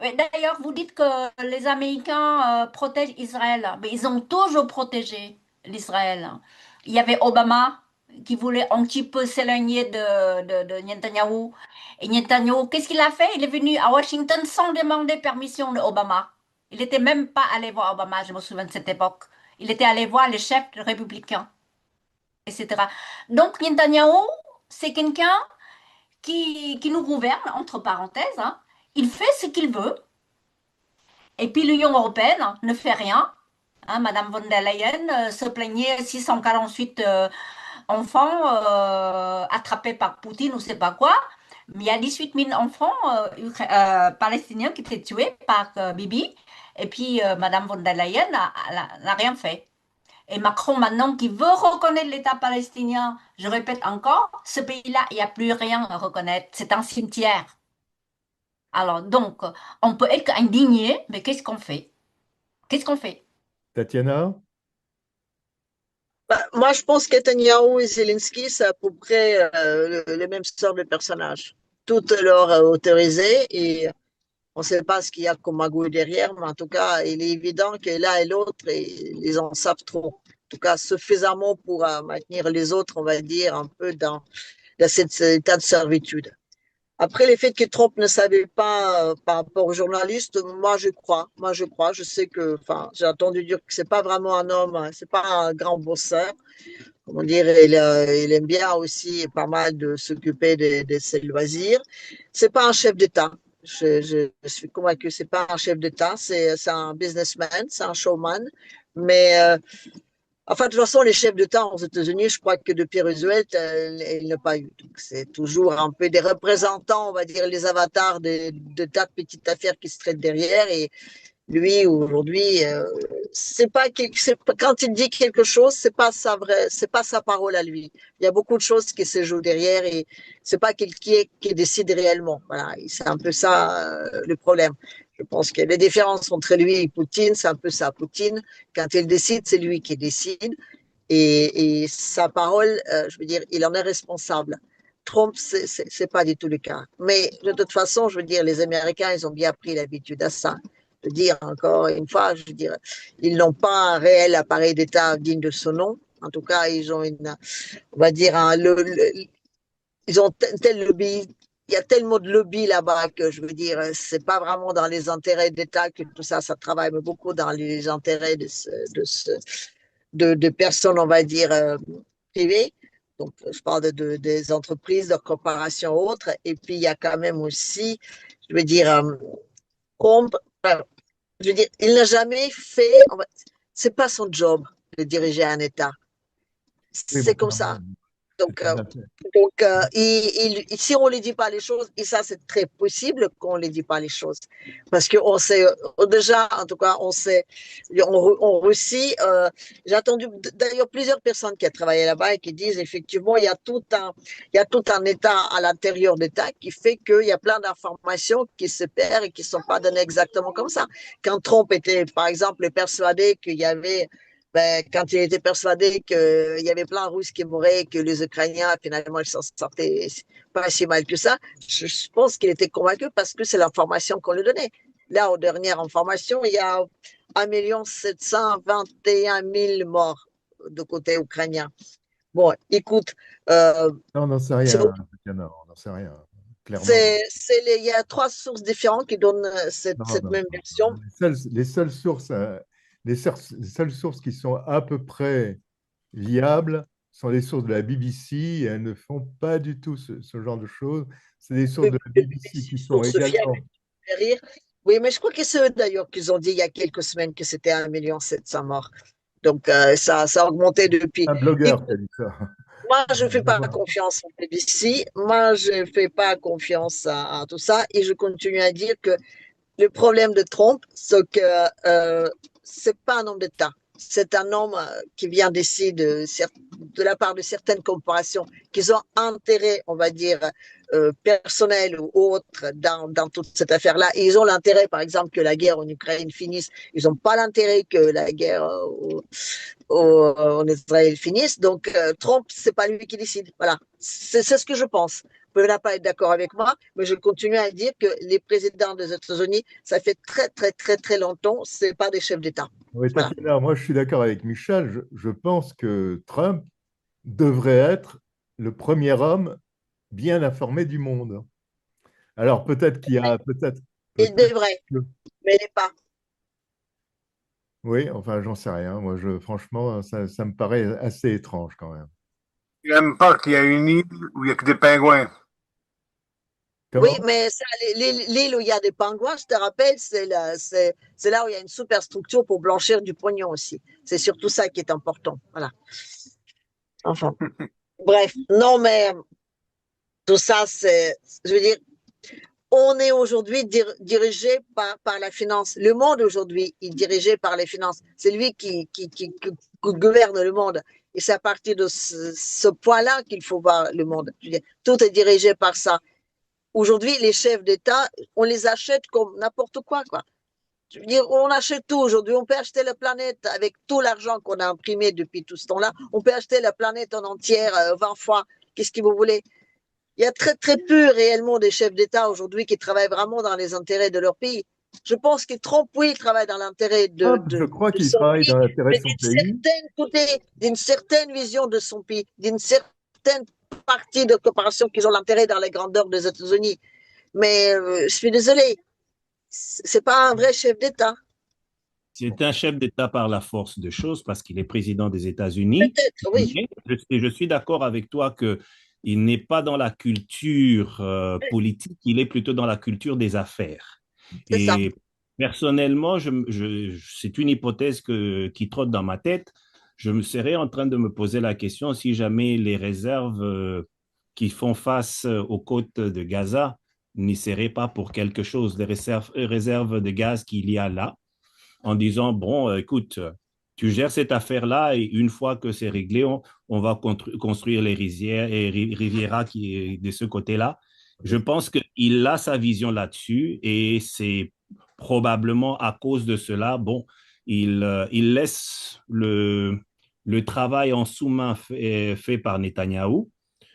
D'ailleurs, vous dites que les Américains protègent Israël, mais ils ont toujours protégé l'Israël. Il y avait Obama qui voulait un petit peu s'éloigner de Netanyahou. Et Netanyahou, qu'est-ce qu'il a fait? Il est venu à Washington sans demander permission de Obama. Il n'était même pas allé voir Obama, je me souviens de cette époque. Il était allé voir les chefs républicains, etc. Donc Netanyahou, c'est quelqu'un qui nous gouverne, entre parenthèses. Hein. Il fait ce qu'il veut. Et puis l'Union européenne ne fait rien. Hein, Madame von der Leyen se plaignait 648 enfants attrapés par Poutine ou je sais pas quoi. Mais il y a 18 000 enfants palestiniens qui étaient tués par Bibi. Et puis Madame von der Leyen n'a rien fait. Et Macron, maintenant, qui veut reconnaître l'État palestinien, je répète encore, ce pays-là, il n'y a plus rien à reconnaître. C'est un cimetière. Alors, donc, on peut être indigné, mais qu'est-ce qu'on fait? Qu'est-ce qu'on fait? Tatiana? Moi, je pense que Netanyahu et Zelensky, c'est à peu près le même sort de personnage. Tout leur autorisé et on ne sait pas ce qu'il y a comme magouille derrière, mais en tout cas, il est évident que l'un et l'autre, ils en savent trop. En tout cas, suffisamment pour maintenir les autres, on va dire, un peu dans cet état de servitude. Après, les faits que Trump ne savait pas par rapport aux journalistes, moi je crois. Je sais que, enfin, j'ai entendu dire que c'est pas vraiment un homme, hein, c'est pas un grand bosseur. Comment dire, il aime bien aussi pas mal de s'occuper de ses loisirs. C'est pas un chef d'État. Je suis convaincue, c'est pas un chef d'État, c'est un businessman, c'est un showman. Mais enfin, de toute façon, les chefs d'État aux États-Unis, je crois que depuis Roosevelt, il n'a pas eu. Donc, c'est toujours un peu des représentants, on va dire, les avatars de tas de petites affaires qui se traitent derrière. Et lui, aujourd'hui, quand il dit quelque chose, c'est pas sa parole à lui. Il y a beaucoup de choses qui se jouent derrière et c'est pas qui décide réellement. Voilà, c'est un peu ça le problème. Je pense que les différences entre lui et Poutine, c'est un peu ça. Poutine, quand il décide, c'est lui qui décide et sa parole, je veux dire, il en est responsable. Trump, c'est pas du tout le cas. Mais de toute façon, je veux dire, les Américains, ils ont bien pris l'habitude à ça. Je veux dire, encore une fois, je veux dire, ils n'ont pas un réel appareil d'État digne de ce nom. En tout cas, ils ont on va dire, ils ont tel lobby. Il y a tellement de lobby là-bas que je veux dire, c'est pas vraiment dans les intérêts d'État que tout ça, ça travaille, mais beaucoup dans les intérêts de personnes, on va dire, privées. Donc, je parle des entreprises, de corporations autres. Et puis, il y a quand même aussi, je veux dire, je veux dire, il n'a jamais fait, c'est pas son job de diriger un État. C'est comme ça. Donc, si on ne lui dit pas les choses, et ça c'est très possible qu'on ne lui dit pas les choses, parce qu'on sait déjà, en tout cas, on sait, on Russie, j'ai entendu d'ailleurs plusieurs personnes qui ont travaillé là-bas et qui disent effectivement, il y a tout un État à l'intérieur d'État qui fait qu'il y a plein d'informations qui se perdent et qui ne sont pas données exactement comme ça. Quand Trump était, par exemple, persuadé qu'il y avait quand il était persuadé qu'il y avait plein de Russes qui mouraient, que les Ukrainiens, finalement, ils s'en sortaient pas si mal que ça, je pense qu'il était convaincu parce que c'est l'information qu'on lui donnait. Là, aux dernières informations, il y a 1 721 000 morts de côté ukrainien. Bon, écoute. Non, on n'en sait rien, Tatiana, on n'en sait rien. clairement. Il y a trois sources différentes qui donnent cette même version. Les seules sources, les seules sources qui sont à peu près viables sont les sources de la BBC, et elles ne font pas du tout ce genre de choses. C'est des sources de la BBC qui sont Source également. fiable, fait rire. Oui, mais je crois que c'est eux d'ailleurs qu'ils ont dit il y a quelques semaines que c'était 1,7 million morts. Donc ça a augmenté depuis. Un blogueur qui a dit ça. Moi, je ne fais pas confiance au BBC. Moi, je ne fais pas confiance à tout ça. Et je continue à dire que le problème de Trump, c'est que c'est pas un homme d'État. C'est un homme qui vient d'ici de la part de certaines corporations qui ont intérêt, on va dire, personnel ou autre dans toute cette affaire-là. Et ils ont l'intérêt, par exemple, que la guerre en Ukraine finisse. Ils n'ont pas l'intérêt que la guerre en Israël finisse. Donc, Trump, c'est pas lui qui décide. Voilà. C'est ce que je pense. Vous pouvez pas être d'accord avec moi, mais je continue à dire que les présidents des États-Unis, ça fait très, très, très, très longtemps, c'est pas des chefs d'État. Oui, Voilà. moi, je suis d'accord avec Michel. Je pense que Trump devrait être le premier homme bien informé du monde. Alors, peut-être qu'il y a... Il devrait, mais il n'est pas. Oui, enfin, j'en sais rien. Moi, franchement, ça me paraît assez étrange quand même. Il n'aime pas qu'il y ait une île où il n'y a que des pingouins. Oui, mais l'île où il y a des pingouins, je te rappelle, c'est là où il y a une superstructure pour blanchir du pognon aussi. C'est surtout ça qui est important. Voilà. Enfin, bref. Non, mais tout ça, je veux dire, on est aujourd'hui dirigé par la finance. Le monde aujourd'hui est dirigé par les finances. C'est lui qui gouverne le monde. Et c'est à partir de ce point-là qu'il faut voir le monde. Je veux dire, tout est dirigé par ça. Aujourd'hui, les chefs d'État, on les achète comme n'importe quoi, quoi. Je veux dire, on achète tout aujourd'hui. On peut acheter la planète avec tout l'argent qu'on a imprimé depuis tout ce temps-là. On peut acheter la planète en entière 20 fois. Qu'est-ce que vous voulez? Il y a très, très peu réellement des chefs d'État aujourd'hui qui travaillent vraiment dans les intérêts de leur pays. Je pense que Trump, oui, il travaille dans l'intérêt je crois qu'il travaille dans l'intérêt de son pays. D'une certaine vision de son pays, d'une certaine partie de coopération qu'ils ont l'intérêt dans les grandeurs des États-Unis. Mais je suis désolé, c'est pas un vrai chef d'État. C'est un chef d'État par la force de choses parce qu'il est président des États-Unis. Peut-être, oui. Je suis d'accord avec toi qu'il n'est pas dans la culture politique, il est plutôt dans la culture des affaires. Et ça. Personnellement, c'est une hypothèse qui trotte dans ma tête. Je me serais en train de me poser la question si jamais les réserves qui font face aux côtes de Gaza n'y seraient pas pour quelque chose, les réserves de gaz qu'il y a là, en disant, bon, écoute, tu gères cette affaire-là et une fois que c'est réglé, on va construire les Riviera qui est de ce côté-là. Je pense qu'il a sa vision là-dessus et c'est probablement à cause de cela, bon, il laisse le travail en sous-main fait par Netanyahou.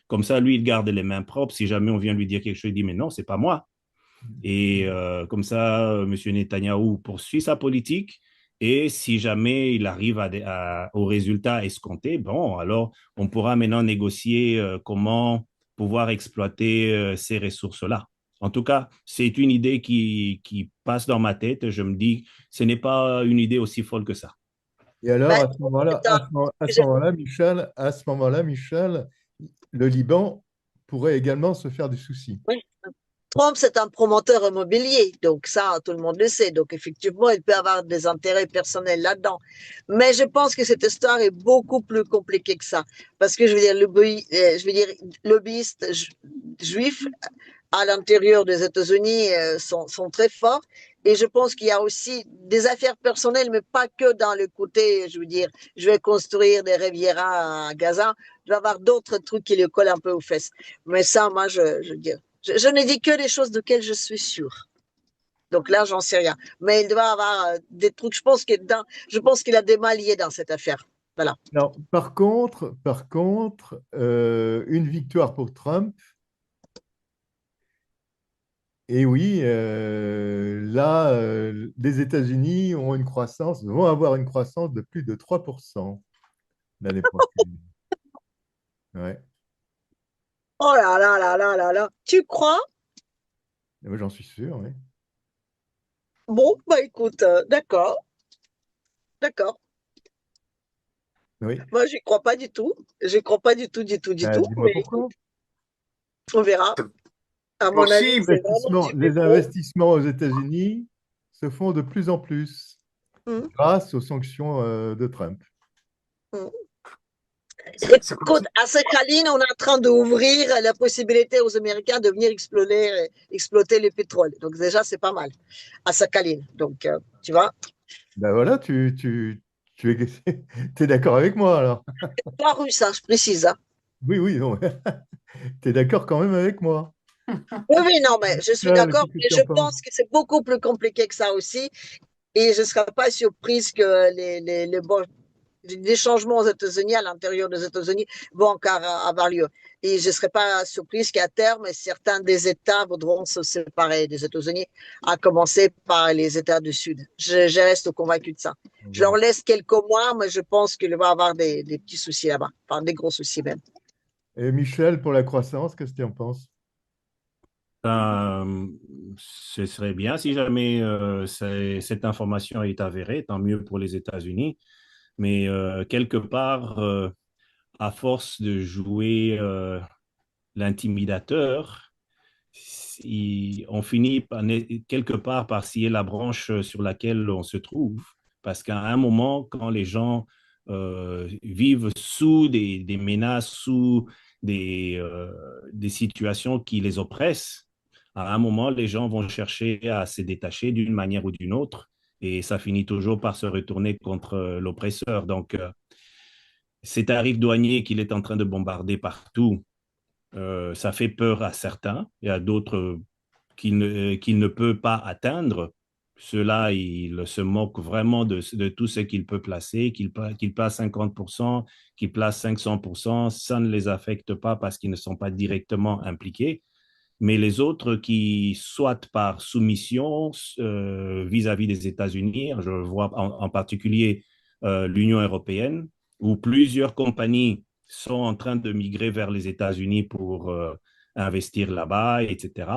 Comme ça, lui, il garde les mains propres. Si jamais on vient lui dire quelque chose, il dit, mais non, c'est pas moi. Et comme ça, M. Netanyahou poursuit sa politique. Et si jamais il arrive au résultat escompté, bon, alors on pourra maintenant négocier comment pouvoir exploiter ces ressources-là. En tout cas, c'est une idée qui passe dans ma tête. Je me dis, ce n'est pas une idée aussi folle que ça. Et alors, à ce moment-là, Michel, le Liban pourrait également se faire du souci. Oui. Trump, c'est un promoteur immobilier, donc ça, tout le monde le sait. Donc, effectivement, il peut avoir des intérêts personnels là-dedans. Mais je pense que cette histoire est beaucoup plus compliquée que ça. Parce que, je veux dire, lobbyistes juifs à l'intérieur des États-Unis sont très forts. Et je pense qu'il y a aussi des affaires personnelles, mais pas que dans le côté, je veux dire, je vais construire des Riviera à Gaza. Il va y avoir d'autres trucs qui lui collent un peu aux fesses. Mais ça, moi, je veux dire, je ne dis que des choses desquelles je suis sûre. Donc là, j'en sais rien. Mais il doit y avoir des trucs. Je pense qu'il a des mains liées dans cette affaire. Voilà. Alors, par contre, une victoire pour Trump. Et oui, là, les États-Unis vont avoir une croissance de plus de 3% l'année prochaine. Ouais. Oh là là là là là là. Tu crois? J'en suis sûr, oui. Bon, bah écoute, d'accord, d'accord. Oui. Moi, j'y crois pas du tout. J'y crois pas du tout, du tout. Dis-moi Mais pourquoi. écoute, on verra. À mon avis, Possible. c'est vraiment du Les humour. investissements aux États-Unis se font de plus en plus Mm, grâce aux sanctions de Trump. mm. C'est Écoute, possible. à Sakhaline, on est en train d'ouvrir la possibilité aux Américains de venir exploiter le pétrole. Donc déjà, c'est pas mal à Sakhaline. Donc, tu vois, Ben voilà, tu es d'accord avec moi alors. pas russe, hein, je précise. Hein. Oui, oui, non. Tu es d'accord quand même avec moi. Oui, oui, non, mais je suis Michel, d'accord, qu'est-ce que mais tu je en penses? pense que c'est beaucoup plus compliqué que ça aussi. Et je ne serais pas surprise que les changements aux États-Unis, à l'intérieur des États-Unis, vont encore avoir lieu. Et je ne serais pas surprise qu'à terme, certains des États voudront se séparer des États-Unis, à commencer par les États du Sud. Je reste convaincu de ça. On Je leur verra. laisse quelques mois, mais je pense qu'il va y avoir des petits soucis là-bas, enfin des gros soucis même. Et Michel, pour la croissance, qu'est-ce que tu en penses? Euh, Ce serait bien si jamais cette information est avérée, tant mieux pour les États-Unis. Mais quelque part, à force de jouer l'intimidateur, on finit quelque part par scier la branche sur laquelle on se trouve. Parce qu'à un moment, quand les gens vivent sous des menaces, sous des situations qui les oppressent, à un moment, les gens vont chercher à se détacher d'une manière ou d'une autre. Et ça finit toujours par se retourner contre l'oppresseur. Donc, ces tarifs douaniers qu'il est en train de bombarder partout, ça fait peur à certains et à d'autres qu'il ne peut pas atteindre. Ceux-là, il se moque vraiment de tout ce qu'il peut placer, qu'il place 50%, qu'il place 500%, ça ne les affecte pas parce qu'ils ne sont pas directement impliqués. Mais les autres qui, soit par soumission vis-à-vis des États-Unis, je vois en particulier l'Union européenne, où plusieurs compagnies sont en train de migrer vers les États-Unis pour investir là-bas, etc.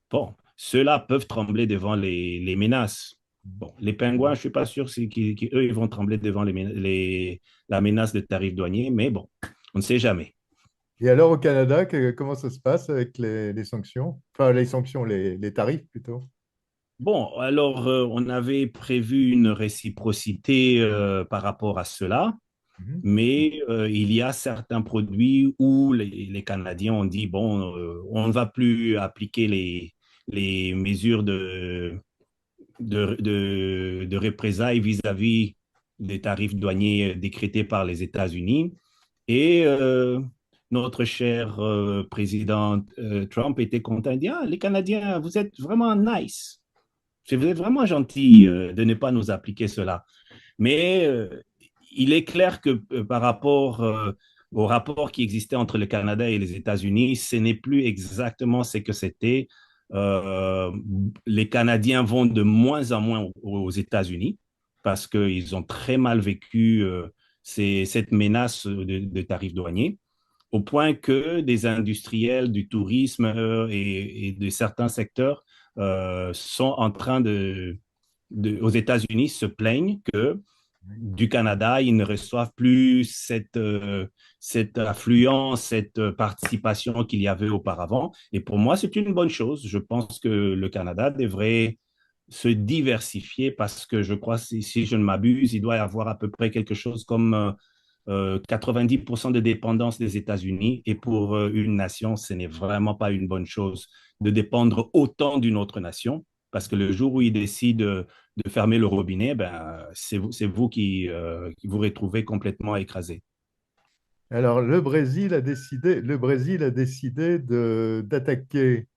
Bon, ceux-là peuvent trembler devant les menaces. Bon, les pingouins, je ne suis pas sûr qu'eux, ils vont trembler devant la menace de tarifs douaniers, mais bon, on ne sait jamais. Et alors au Canada, comment ça se passe avec les sanctions? Enfin, les sanctions, les tarifs plutôt. Bon, alors on avait prévu une réciprocité par rapport à cela, Mhm. mais il y a certains produits où les Canadiens ont dit, bon, on ne va plus appliquer les mesures de représailles vis-à-vis des tarifs douaniers décrétés par les États-Unis. Et notre cher président Trump était content. Il dit, ah, les Canadiens, vous êtes vraiment nice. Vous êtes vraiment gentil de ne pas nous appliquer cela. Mais il est clair que par rapport au rapport qui existait entre le Canada et les États-Unis, ce n'est plus exactement ce que c'était. Euh, les Canadiens vont de moins en moins aux États-Unis parce qu'ils ont très mal vécu cette menace de tarifs douaniers, au point que des industriels du tourisme et de certains secteurs sont en train aux États-Unis se plaignent que du Canada, ils ne reçoivent plus cette affluence, cette participation qu'il y avait auparavant. Et pour moi, c'est une bonne chose. Je pense que le Canada devrait se diversifier parce que je crois, si je ne m'abuse, il doit y avoir à peu près quelque chose comme 90% de dépendance des États-Unis. Et pour une nation, ce n'est vraiment pas une bonne chose de dépendre autant d'une autre nation. Parce que le jour où ils décident de fermer le robinet, ben, c'est vous qui vous retrouvez complètement écrasé. Alors le Brésil a décidé d'attaquer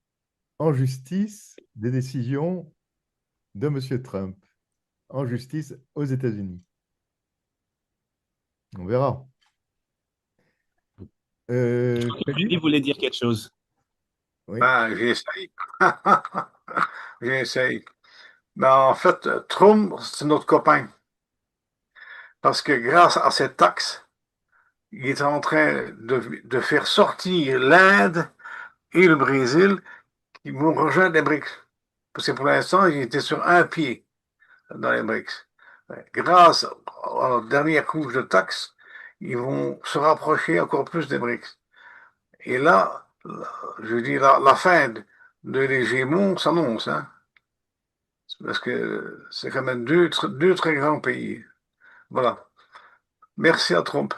en justice des décisions de M. Trump, en justice aux États-Unis. On verra. Il Philippe? voulait dire quelque chose. Oui. Ben, j'essaye. J'essaye. Ben, en fait, Trump, c'est notre copain. Parce que grâce à cette taxe, il est en train de faire sortir l'Inde et le Brésil Ils vont rejoindre les BRICS. Parce que pour l'instant, ils étaient sur un pied dans les BRICS. Grâce à la dernière couche de taxes, ils vont se rapprocher encore plus des BRICS. Et là, je dis la fin de l'hégémon s'annonce, hein, parce que c'est quand même deux très grands pays. Voilà. Merci à Trump.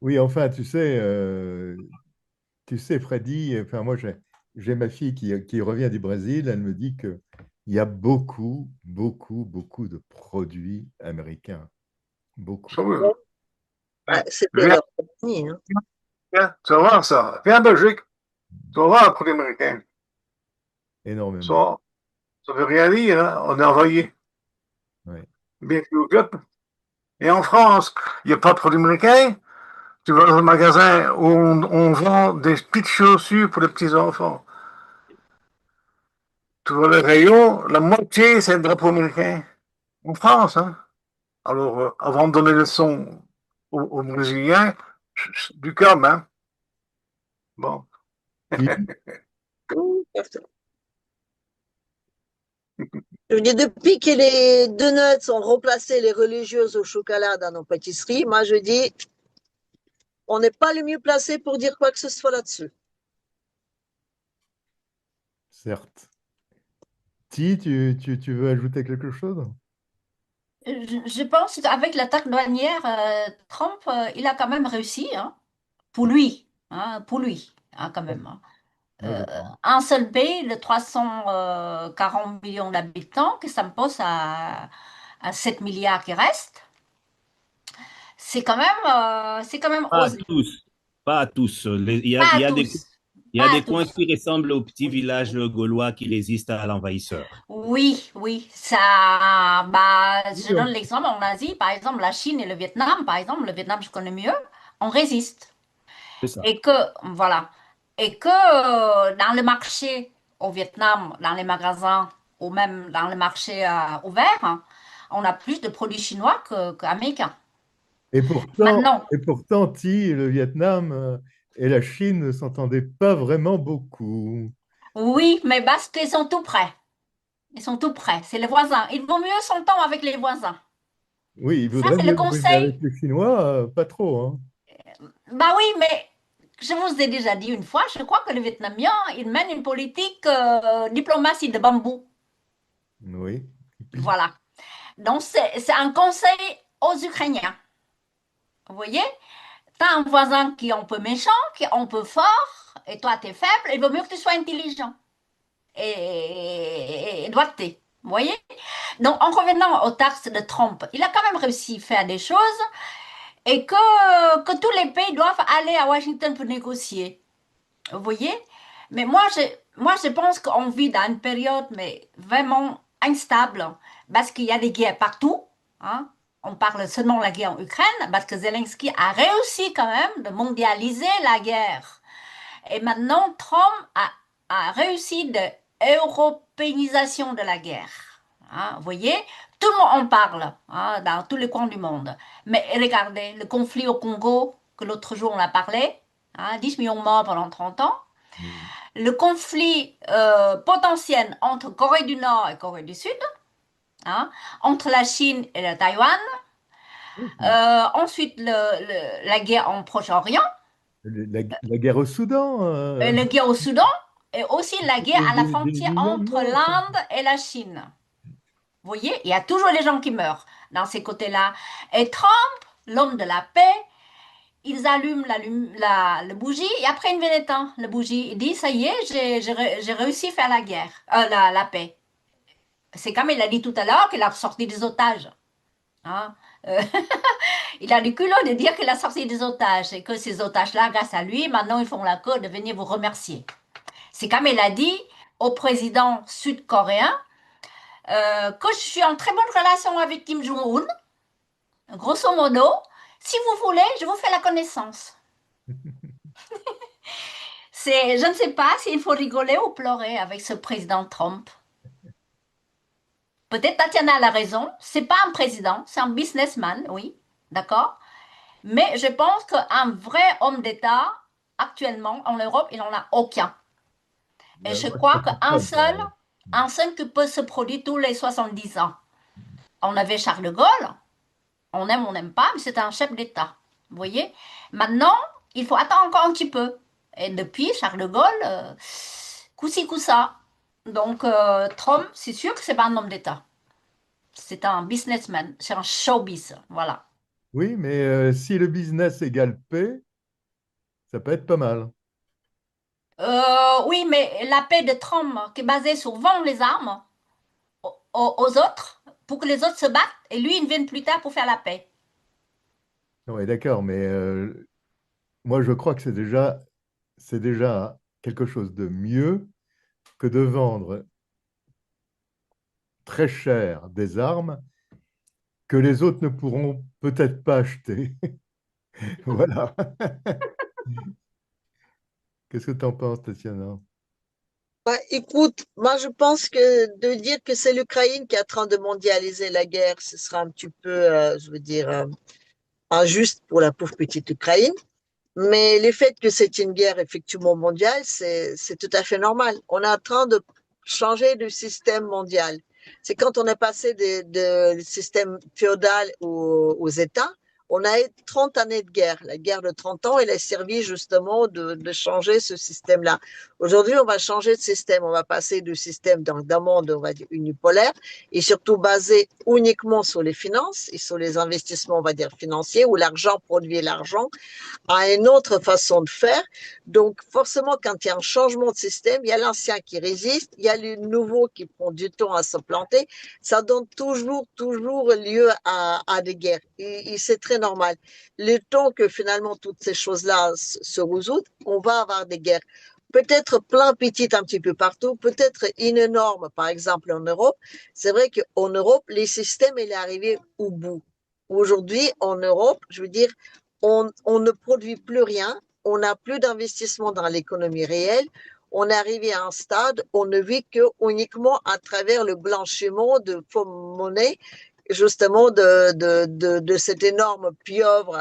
Oui, enfin, tu sais, Freddy, enfin, moi, j'ai ma fille qui revient du Brésil, elle me dit qu'il y a beaucoup, beaucoup, beaucoup de produits américains. Beaucoup. C'était Viens, leur compagnie. Hein. viens, tu vas voir ça. Viens en Belgique, tu vas voir le produit américain. Énormément. Ça veut rien dire, hein. On est envoyé. Oui. Bien que au club. Et en France, il n'y a pas de produits américains. Tu vas dans un magasin où on vend des petites chaussures pour les petits-enfants. Tu vois le rayon, la moitié, c'est le drapeau américain. En France, hein. Alors, avant de donner le son aux Brésiliens, du calme, hein. Bon. Je veux dire, depuis que les donuts ont remplacé les religieuses au chocolat dans nos pâtisseries, moi je dis, on n'est pas le mieux placé pour dire quoi que ce soit là-dessus. Certes. Tu veux ajouter quelque chose? Je pense qu'avec l'attaque douanière, Trump, il a quand même réussi, hein, pour lui, hein, quand même. Hein. Moi, je crois. Un seul pays de 340 millions d'habitants, que ça me pose à 7 milliards qui restent, c'est quand même Pas à osé. tous, pas à tous. Pas à tous, Il y a pas à des coins tous. qui ressemblent aux petits villages gaulois qui résistent à l'envahisseur. Oui, oui, ça, bah, je Oui, donne l'exemple en Asie, par exemple, la Chine et le Vietnam, par exemple, le Vietnam, je connais mieux, on résiste. C'est ça. Et que, voilà, et que dans le marché au Vietnam, dans les magasins, ou même dans le marché ouvert, hein, on a plus de produits chinois qu'américains. Maintenant, Et pourtant, le Vietnam et la Chine ne s'entendaient pas vraiment beaucoup. oui, mais parce qu'ils sont tout près. Ils sont tout près, c'est les voisins. Il vaut mieux s'entendre avec les voisins. Oui, il Ça, vaudrait c'est le mieux, oui, mais avec conseil. les Chinois, pas trop, hein. Bah oui, mais je vous ai déjà dit une fois, je crois que les Vietnamiens, ils mènent une politique diplomatie de bambou. Oui. Voilà. Donc, c'est un conseil aux Ukrainiens. Vous voyez? T'as un voisin qui est un peu méchant, qui est un peu fort, et toi, t'es faible, il vaut mieux que tu sois intelligent et doigté. Vous voyez? Donc, en revenant aux taxes de Trump, il a quand même réussi à faire des choses et que tous les pays doivent aller à Washington pour négocier. Vous voyez? Mais je pense qu'on vit dans une période mais vraiment instable parce qu'il y a des guerres partout. Hein. On parle seulement de la guerre en Ukraine parce que Zelensky a réussi quand même de mondialiser la guerre. Et maintenant, Trump a réussi de européanisation de la guerre. Hein, vous voyez, tout le monde en parle hein, dans tous les coins du monde. Mais regardez, le conflit au Congo, que l'autre jour on a parlé, hein, 10 millions de morts pendant 30 ans, le conflit potentiel entre Corée du Nord et Corée du Sud, hein, entre la Chine et le Taïwan, ensuite la guerre en Proche-Orient, La guerre au Soudan. la guerre au Soudan, et aussi la guerre à la Des frontière millions de entre morts. l'Inde et la Chine. Vous voyez, il y a toujours les gens qui meurent dans ces côtés-là. Et Trump, l'homme de la paix, ils allument la bougie et après une éteint la bougie. Il dit, ça y est, j'ai réussi à faire la guerre, la paix. C'est comme il a dit tout à l'heure qu'il a sorti des otages. Hein. Il a du culot de dire qu'il a sorti des otages et que ces otages-là, grâce à lui, maintenant ils font la queue de venir vous remercier. C'est comme il a dit au président sud-coréen que je suis en très bonne relation avec Kim Jong-un. Grosso modo, si vous voulez, je vous fais la connaissance. Je ne sais pas s'il faut rigoler ou pleurer avec ce président Trump. Peut-être Tatiana a la raison, c'est pas un président, c'est un businessman, oui, d'accord. Mais je pense qu'un vrai homme d'État, actuellement, en Europe, il n'en a aucun. Et je Moi, je crois comprends qu'un pas, seul, moi. un seul qui peut se produire tous les 70 ans. On avait Charles de Gaulle, on aime ou on n'aime pas, mais c'était un chef d'État. Vous voyez? Maintenant, il faut attendre encore un petit peu. Et depuis, Charles de Gaulle, coup-ci, coup-ça. Donc, Trump, c'est sûr que c'est pas un homme d'État. C'est un businessman, c'est un showbiz, voilà. Oui, mais si le business égale paix, ça peut être pas mal. Oui, mais la paix de Trump, qui est basée sur vendre les armes aux autres, pour que les autres se battent, et lui, il vient plus tard pour faire la paix. Oui, d'accord, mais moi, je crois que c'est déjà quelque chose de mieux que de vendre très cher des armes que les autres ne pourront peut-être pas acheter. Voilà. Qu'est-ce que tu en penses, Tatiana? Bah, écoute, moi je pense que de dire que c'est l'Ukraine qui est en train de mondialiser la guerre, ce sera un petit peu, je veux dire, injuste pour la pauvre petite Ukraine. Mais le fait que c'est une guerre effectivement mondiale, c'est tout à fait normal. On est en train de changer de système mondial. C'est quand on est passé de système féodal aux États, on a eu 30 années de guerre. La guerre de 30 ans, elle a servi justement de changer ce système-là. Aujourd'hui, on va changer de système. On va passer du système d'un monde, on va dire, unipolaire et surtout basé uniquement sur les finances et sur les investissements, on va dire, financiers, où l'argent produit l'argent à une autre façon de faire. Donc, forcément, quand il y a un changement de système, il y a l'ancien qui résiste, il y a le nouveau qui prend du temps à se planter. Ça donne toujours lieu à des guerres. Et c'est très normal. Le temps que finalement toutes ces choses-là se résoudent, on va avoir des guerres. Peut-être plein petites un petit peu partout, peut-être une énorme, par exemple en Europe. C'est vrai qu'en Europe, les systèmes, il est arrivé au bout. Aujourd'hui, en Europe, je veux dire, on ne produit plus rien, on n'a plus d'investissement dans l'économie réelle, on est arrivé à un stade où on ne vit que uniquement à travers le blanchiment de faux monnaie, justement de cette énorme pieuvre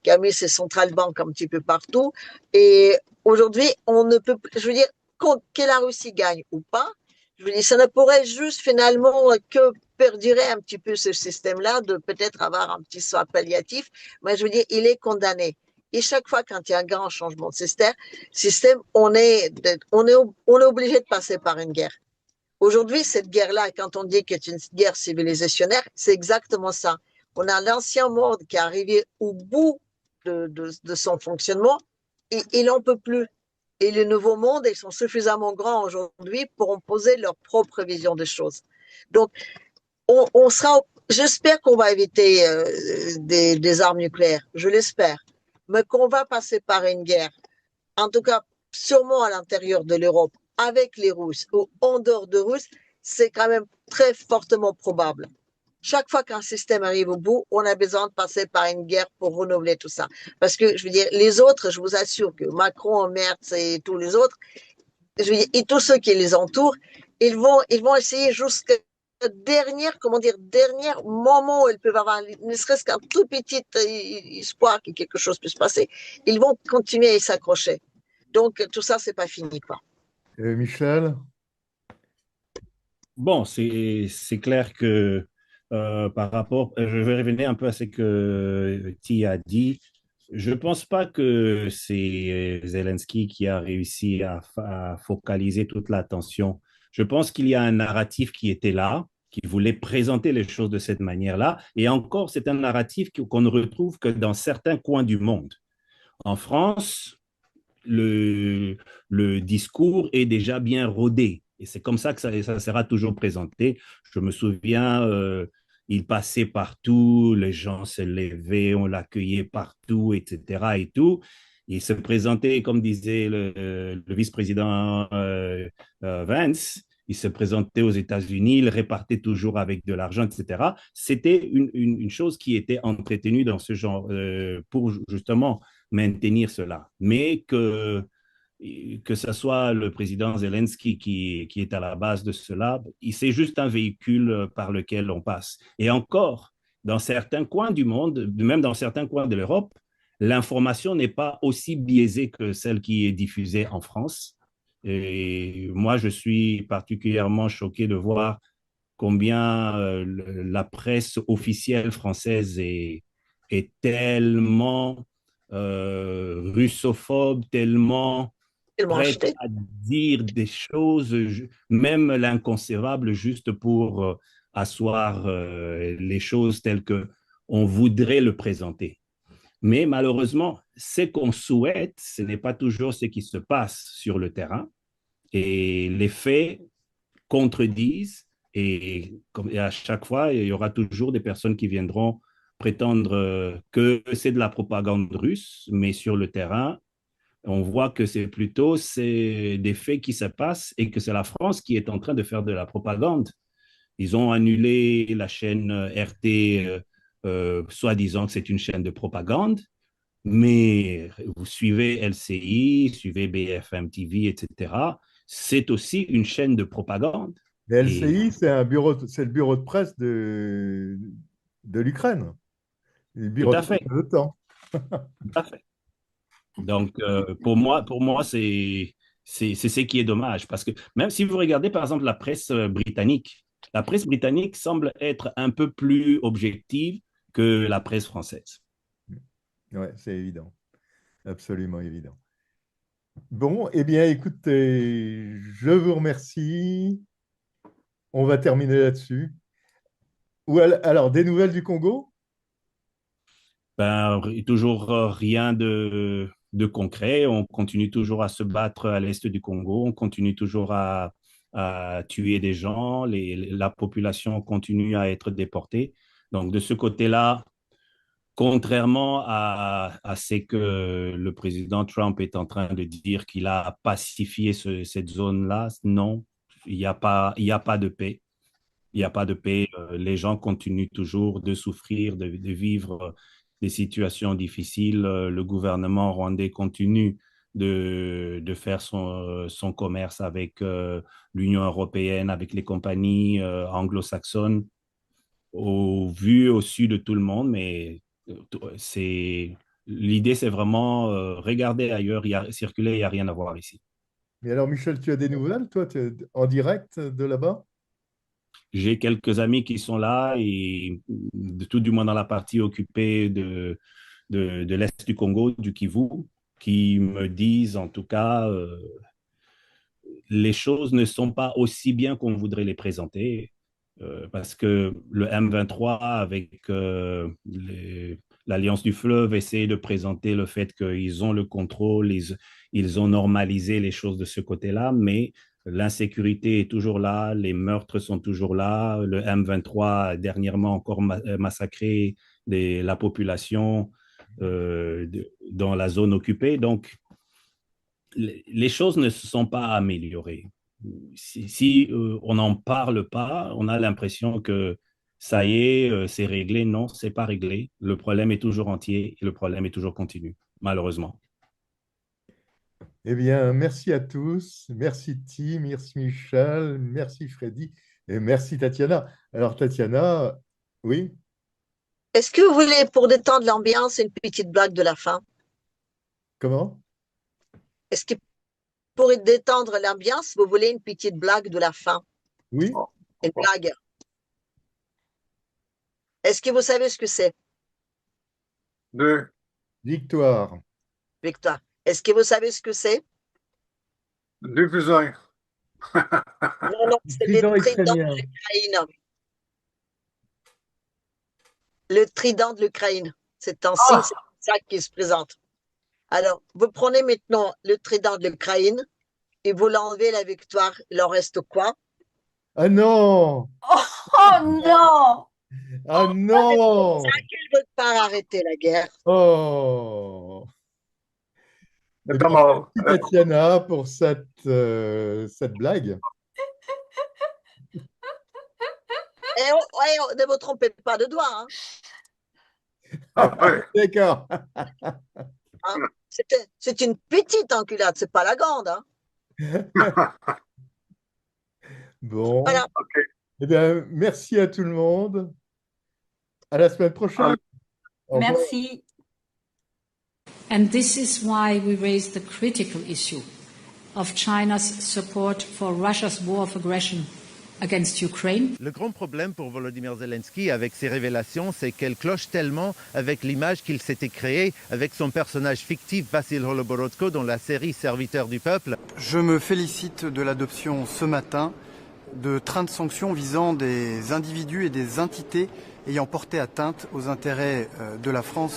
qui a mis ses centrales banques un petit peu partout. Et aujourd'hui, on ne peut plus, je veux dire, que la Russie gagne ou pas, je veux dire, ça ne pourrait juste finalement que perdurer un petit peu ce système-là, de peut-être avoir un petit soin palliatif, mais je veux dire, il est condamné. Et chaque fois quand il y a un grand changement de système, on est obligé de passer par une guerre. Aujourd'hui, cette guerre-là, quand on dit que c'est une guerre civilisationnaire, c'est exactement ça. On a l'ancien monde qui est arrivé au bout de son fonctionnement et il n'en peut plus. Et le nouveau monde, ils sont suffisamment grands aujourd'hui pour imposer leur propre vision des choses. Donc, on sera, j'espère qu'on va éviter des armes nucléaires, je l'espère, mais qu'on va passer par une guerre, en tout cas sûrement à l'intérieur de l'Europe, avec les Russes ou en dehors de Russes, c'est quand même très fortement probable. Chaque fois qu'un système arrive au bout, on a besoin de passer par une guerre pour renouveler tout ça. Parce que, je veux dire, les autres, je vous assure que Macron, Merz et tous les autres, je veux dire, et tous ceux qui les entourent, ils vont essayer jusqu'à dernier moment où ils peuvent avoir, ne serait-ce qu'un tout petit espoir que quelque chose puisse passer, ils vont continuer à y s'accrocher. Donc, tout ça, c'est pas fini, quoi. Michel? Bon, c'est clair que par rapport, je vais revenir un peu à ce que Ti a dit. Je ne pense pas que c'est Zelensky qui a réussi à focaliser toute l'attention. Je pense qu'il y a un narratif qui était là, qui voulait présenter les choses de cette manière-là. Et encore, c'est un narratif qu'on ne retrouve que dans certains coins du monde. En France, le, le discours est déjà bien rodé. Et c'est comme ça que ça sera toujours présenté. Je me souviens, il passait partout, les gens se levaient, on l'accueillait partout, etc. Et tout. Il se présentait, comme disait le vice-président Vance, il se présentait aux États-Unis, il répartait toujours avec de l'argent, etc. C'était une chose qui était entretenue dans ce genre pour justement maintenir cela. Mais que ce soit le président Zelensky qui est à la base de cela, c'est juste un véhicule par lequel on passe. Et encore, dans certains coins du monde, même dans certains coins de l'Europe, l'information n'est pas aussi biaisée que celle qui est diffusée en France. Et moi, je suis particulièrement choqué de voir combien la presse officielle française est tellement russophobe, tellement Tellement prête acheté. à dire des choses, même l'inconcevable, juste pour asseoir les choses telles que on voudrait le présenter. Mais malheureusement, ce qu'on souhaite, ce n'est pas toujours ce qui se passe sur le terrain. Et les faits contredisent. Et à chaque fois, il y aura toujours des personnes qui viendront prétendre que c'est de la propagande russe, mais sur le terrain, on voit que c'est des faits qui se passent et que c'est la France qui est en train de faire de la propagande. Ils ont annulé la chaîne RT, soi-disant que c'est une chaîne de propagande, mais vous suivez LCI, suivez BFM TV, etc. C'est aussi une chaîne de propagande. Mais Et LCI, c'est le bureau de presse de l'Ukraine, le tout bureau de à presse fait, de l'OTAN. tout à fait. Donc, pour moi, c'est ce qui est dommage. Parce que même si vous regardez, par exemple, la presse britannique semble être un peu plus objective que la presse française. Ouais, c'est évident, absolument évident. Bon, eh bien, écoutez, je vous remercie. On va terminer là-dessus. Alors, des nouvelles du Congo? Ben, toujours rien de concret. On continue toujours à se battre à l'est du Congo. On continue toujours à tuer des gens. La population continue à être déportée. Donc, de ce côté-là, contrairement à ce que le président Trump est en train de dire qu'il a pacifié cette zone-là, non, il y a pas de paix. Il n'y a pas de paix. Les gens continuent toujours de souffrir, de vivre des situations difficiles. Le gouvernement rwandais continue de faire son commerce avec l'Union européenne, avec les compagnies anglo-saxonnes, au vu au su de tout le monde. Mais l'idée, c'est vraiment regarder ailleurs, circuler, il n'y a rien à voir ici. Mais alors, Michel, tu as des nouvelles, toi, tu es en direct de là-bas? J'ai quelques amis qui sont là et tout du moins dans la partie occupée de l'Est du Congo, du Kivu, qui me disent en tout cas, les choses ne sont pas aussi bien qu'on voudrait les présenter, parce que le M23 avec l'Alliance du Fleuve essaie de présenter le fait qu'ils ont le contrôle, ils ont normalisé les choses de ce côté-là, mais l'insécurité est toujours là, les meurtres sont toujours là. Le M23 a dernièrement encore massacré la population dans la zone occupée. Donc, les choses ne se sont pas améliorées. Si on n'en parle pas, on a l'impression que ça y est, c'est réglé. Non, c'est pas réglé. Le problème est toujours entier et le problème est toujours continu, malheureusement. Eh bien, merci à tous. Merci Tim, merci Michel, merci Freddy et merci Tatiana. Alors, Tatiana, oui? Est-ce que vous voulez, pour détendre l'ambiance, une petite blague de la fin? Comment? Est-ce que pour détendre l'ambiance, vous voulez une petite blague de la fin? Oui? Une blague. Est-ce que vous savez ce que c'est? Deux. Victoire. Victoire. Est-ce que vous savez ce que c'est? 2 plus 1. Non, non, c'est le Trident trident de ukrainien. l'Ukraine. Le trident de l'Ukraine. C'est un signe, c'est ça qui se présente. Alors, vous prenez maintenant le trident de l'Ukraine et vous l'enlevez la victoire. Il en reste quoi? Ah non! Oh non! Ah non! C'est à quelle votre part arrêter la guerre? Oh! Eh C'est bien, pas mort. merci Tatiana pour cette blague. Et ne vous trompez pas de doigt. Hein. Après. D'accord. Hein. C'est une petite enculade, c'est pas la grande. Hein. Bon. Voilà. Okay. Eh bien, merci à tout le monde. À la semaine prochaine. Merci. And this is why we raise the critical issue. of China's support for Russia's war of aggression against Ukraine. Le grand problème pour Volodymyr Zelensky avec ces révélations, c'est qu'elles clochent tellement avec l'image qu'il s'était créée avec son personnage fictif Vassil Holoborodko dans la série Serviteur du peuple. Je me félicite de l'adoption ce matin de trains de sanctions visant des individus et des entités ayant porté atteinte aux intérêts de la France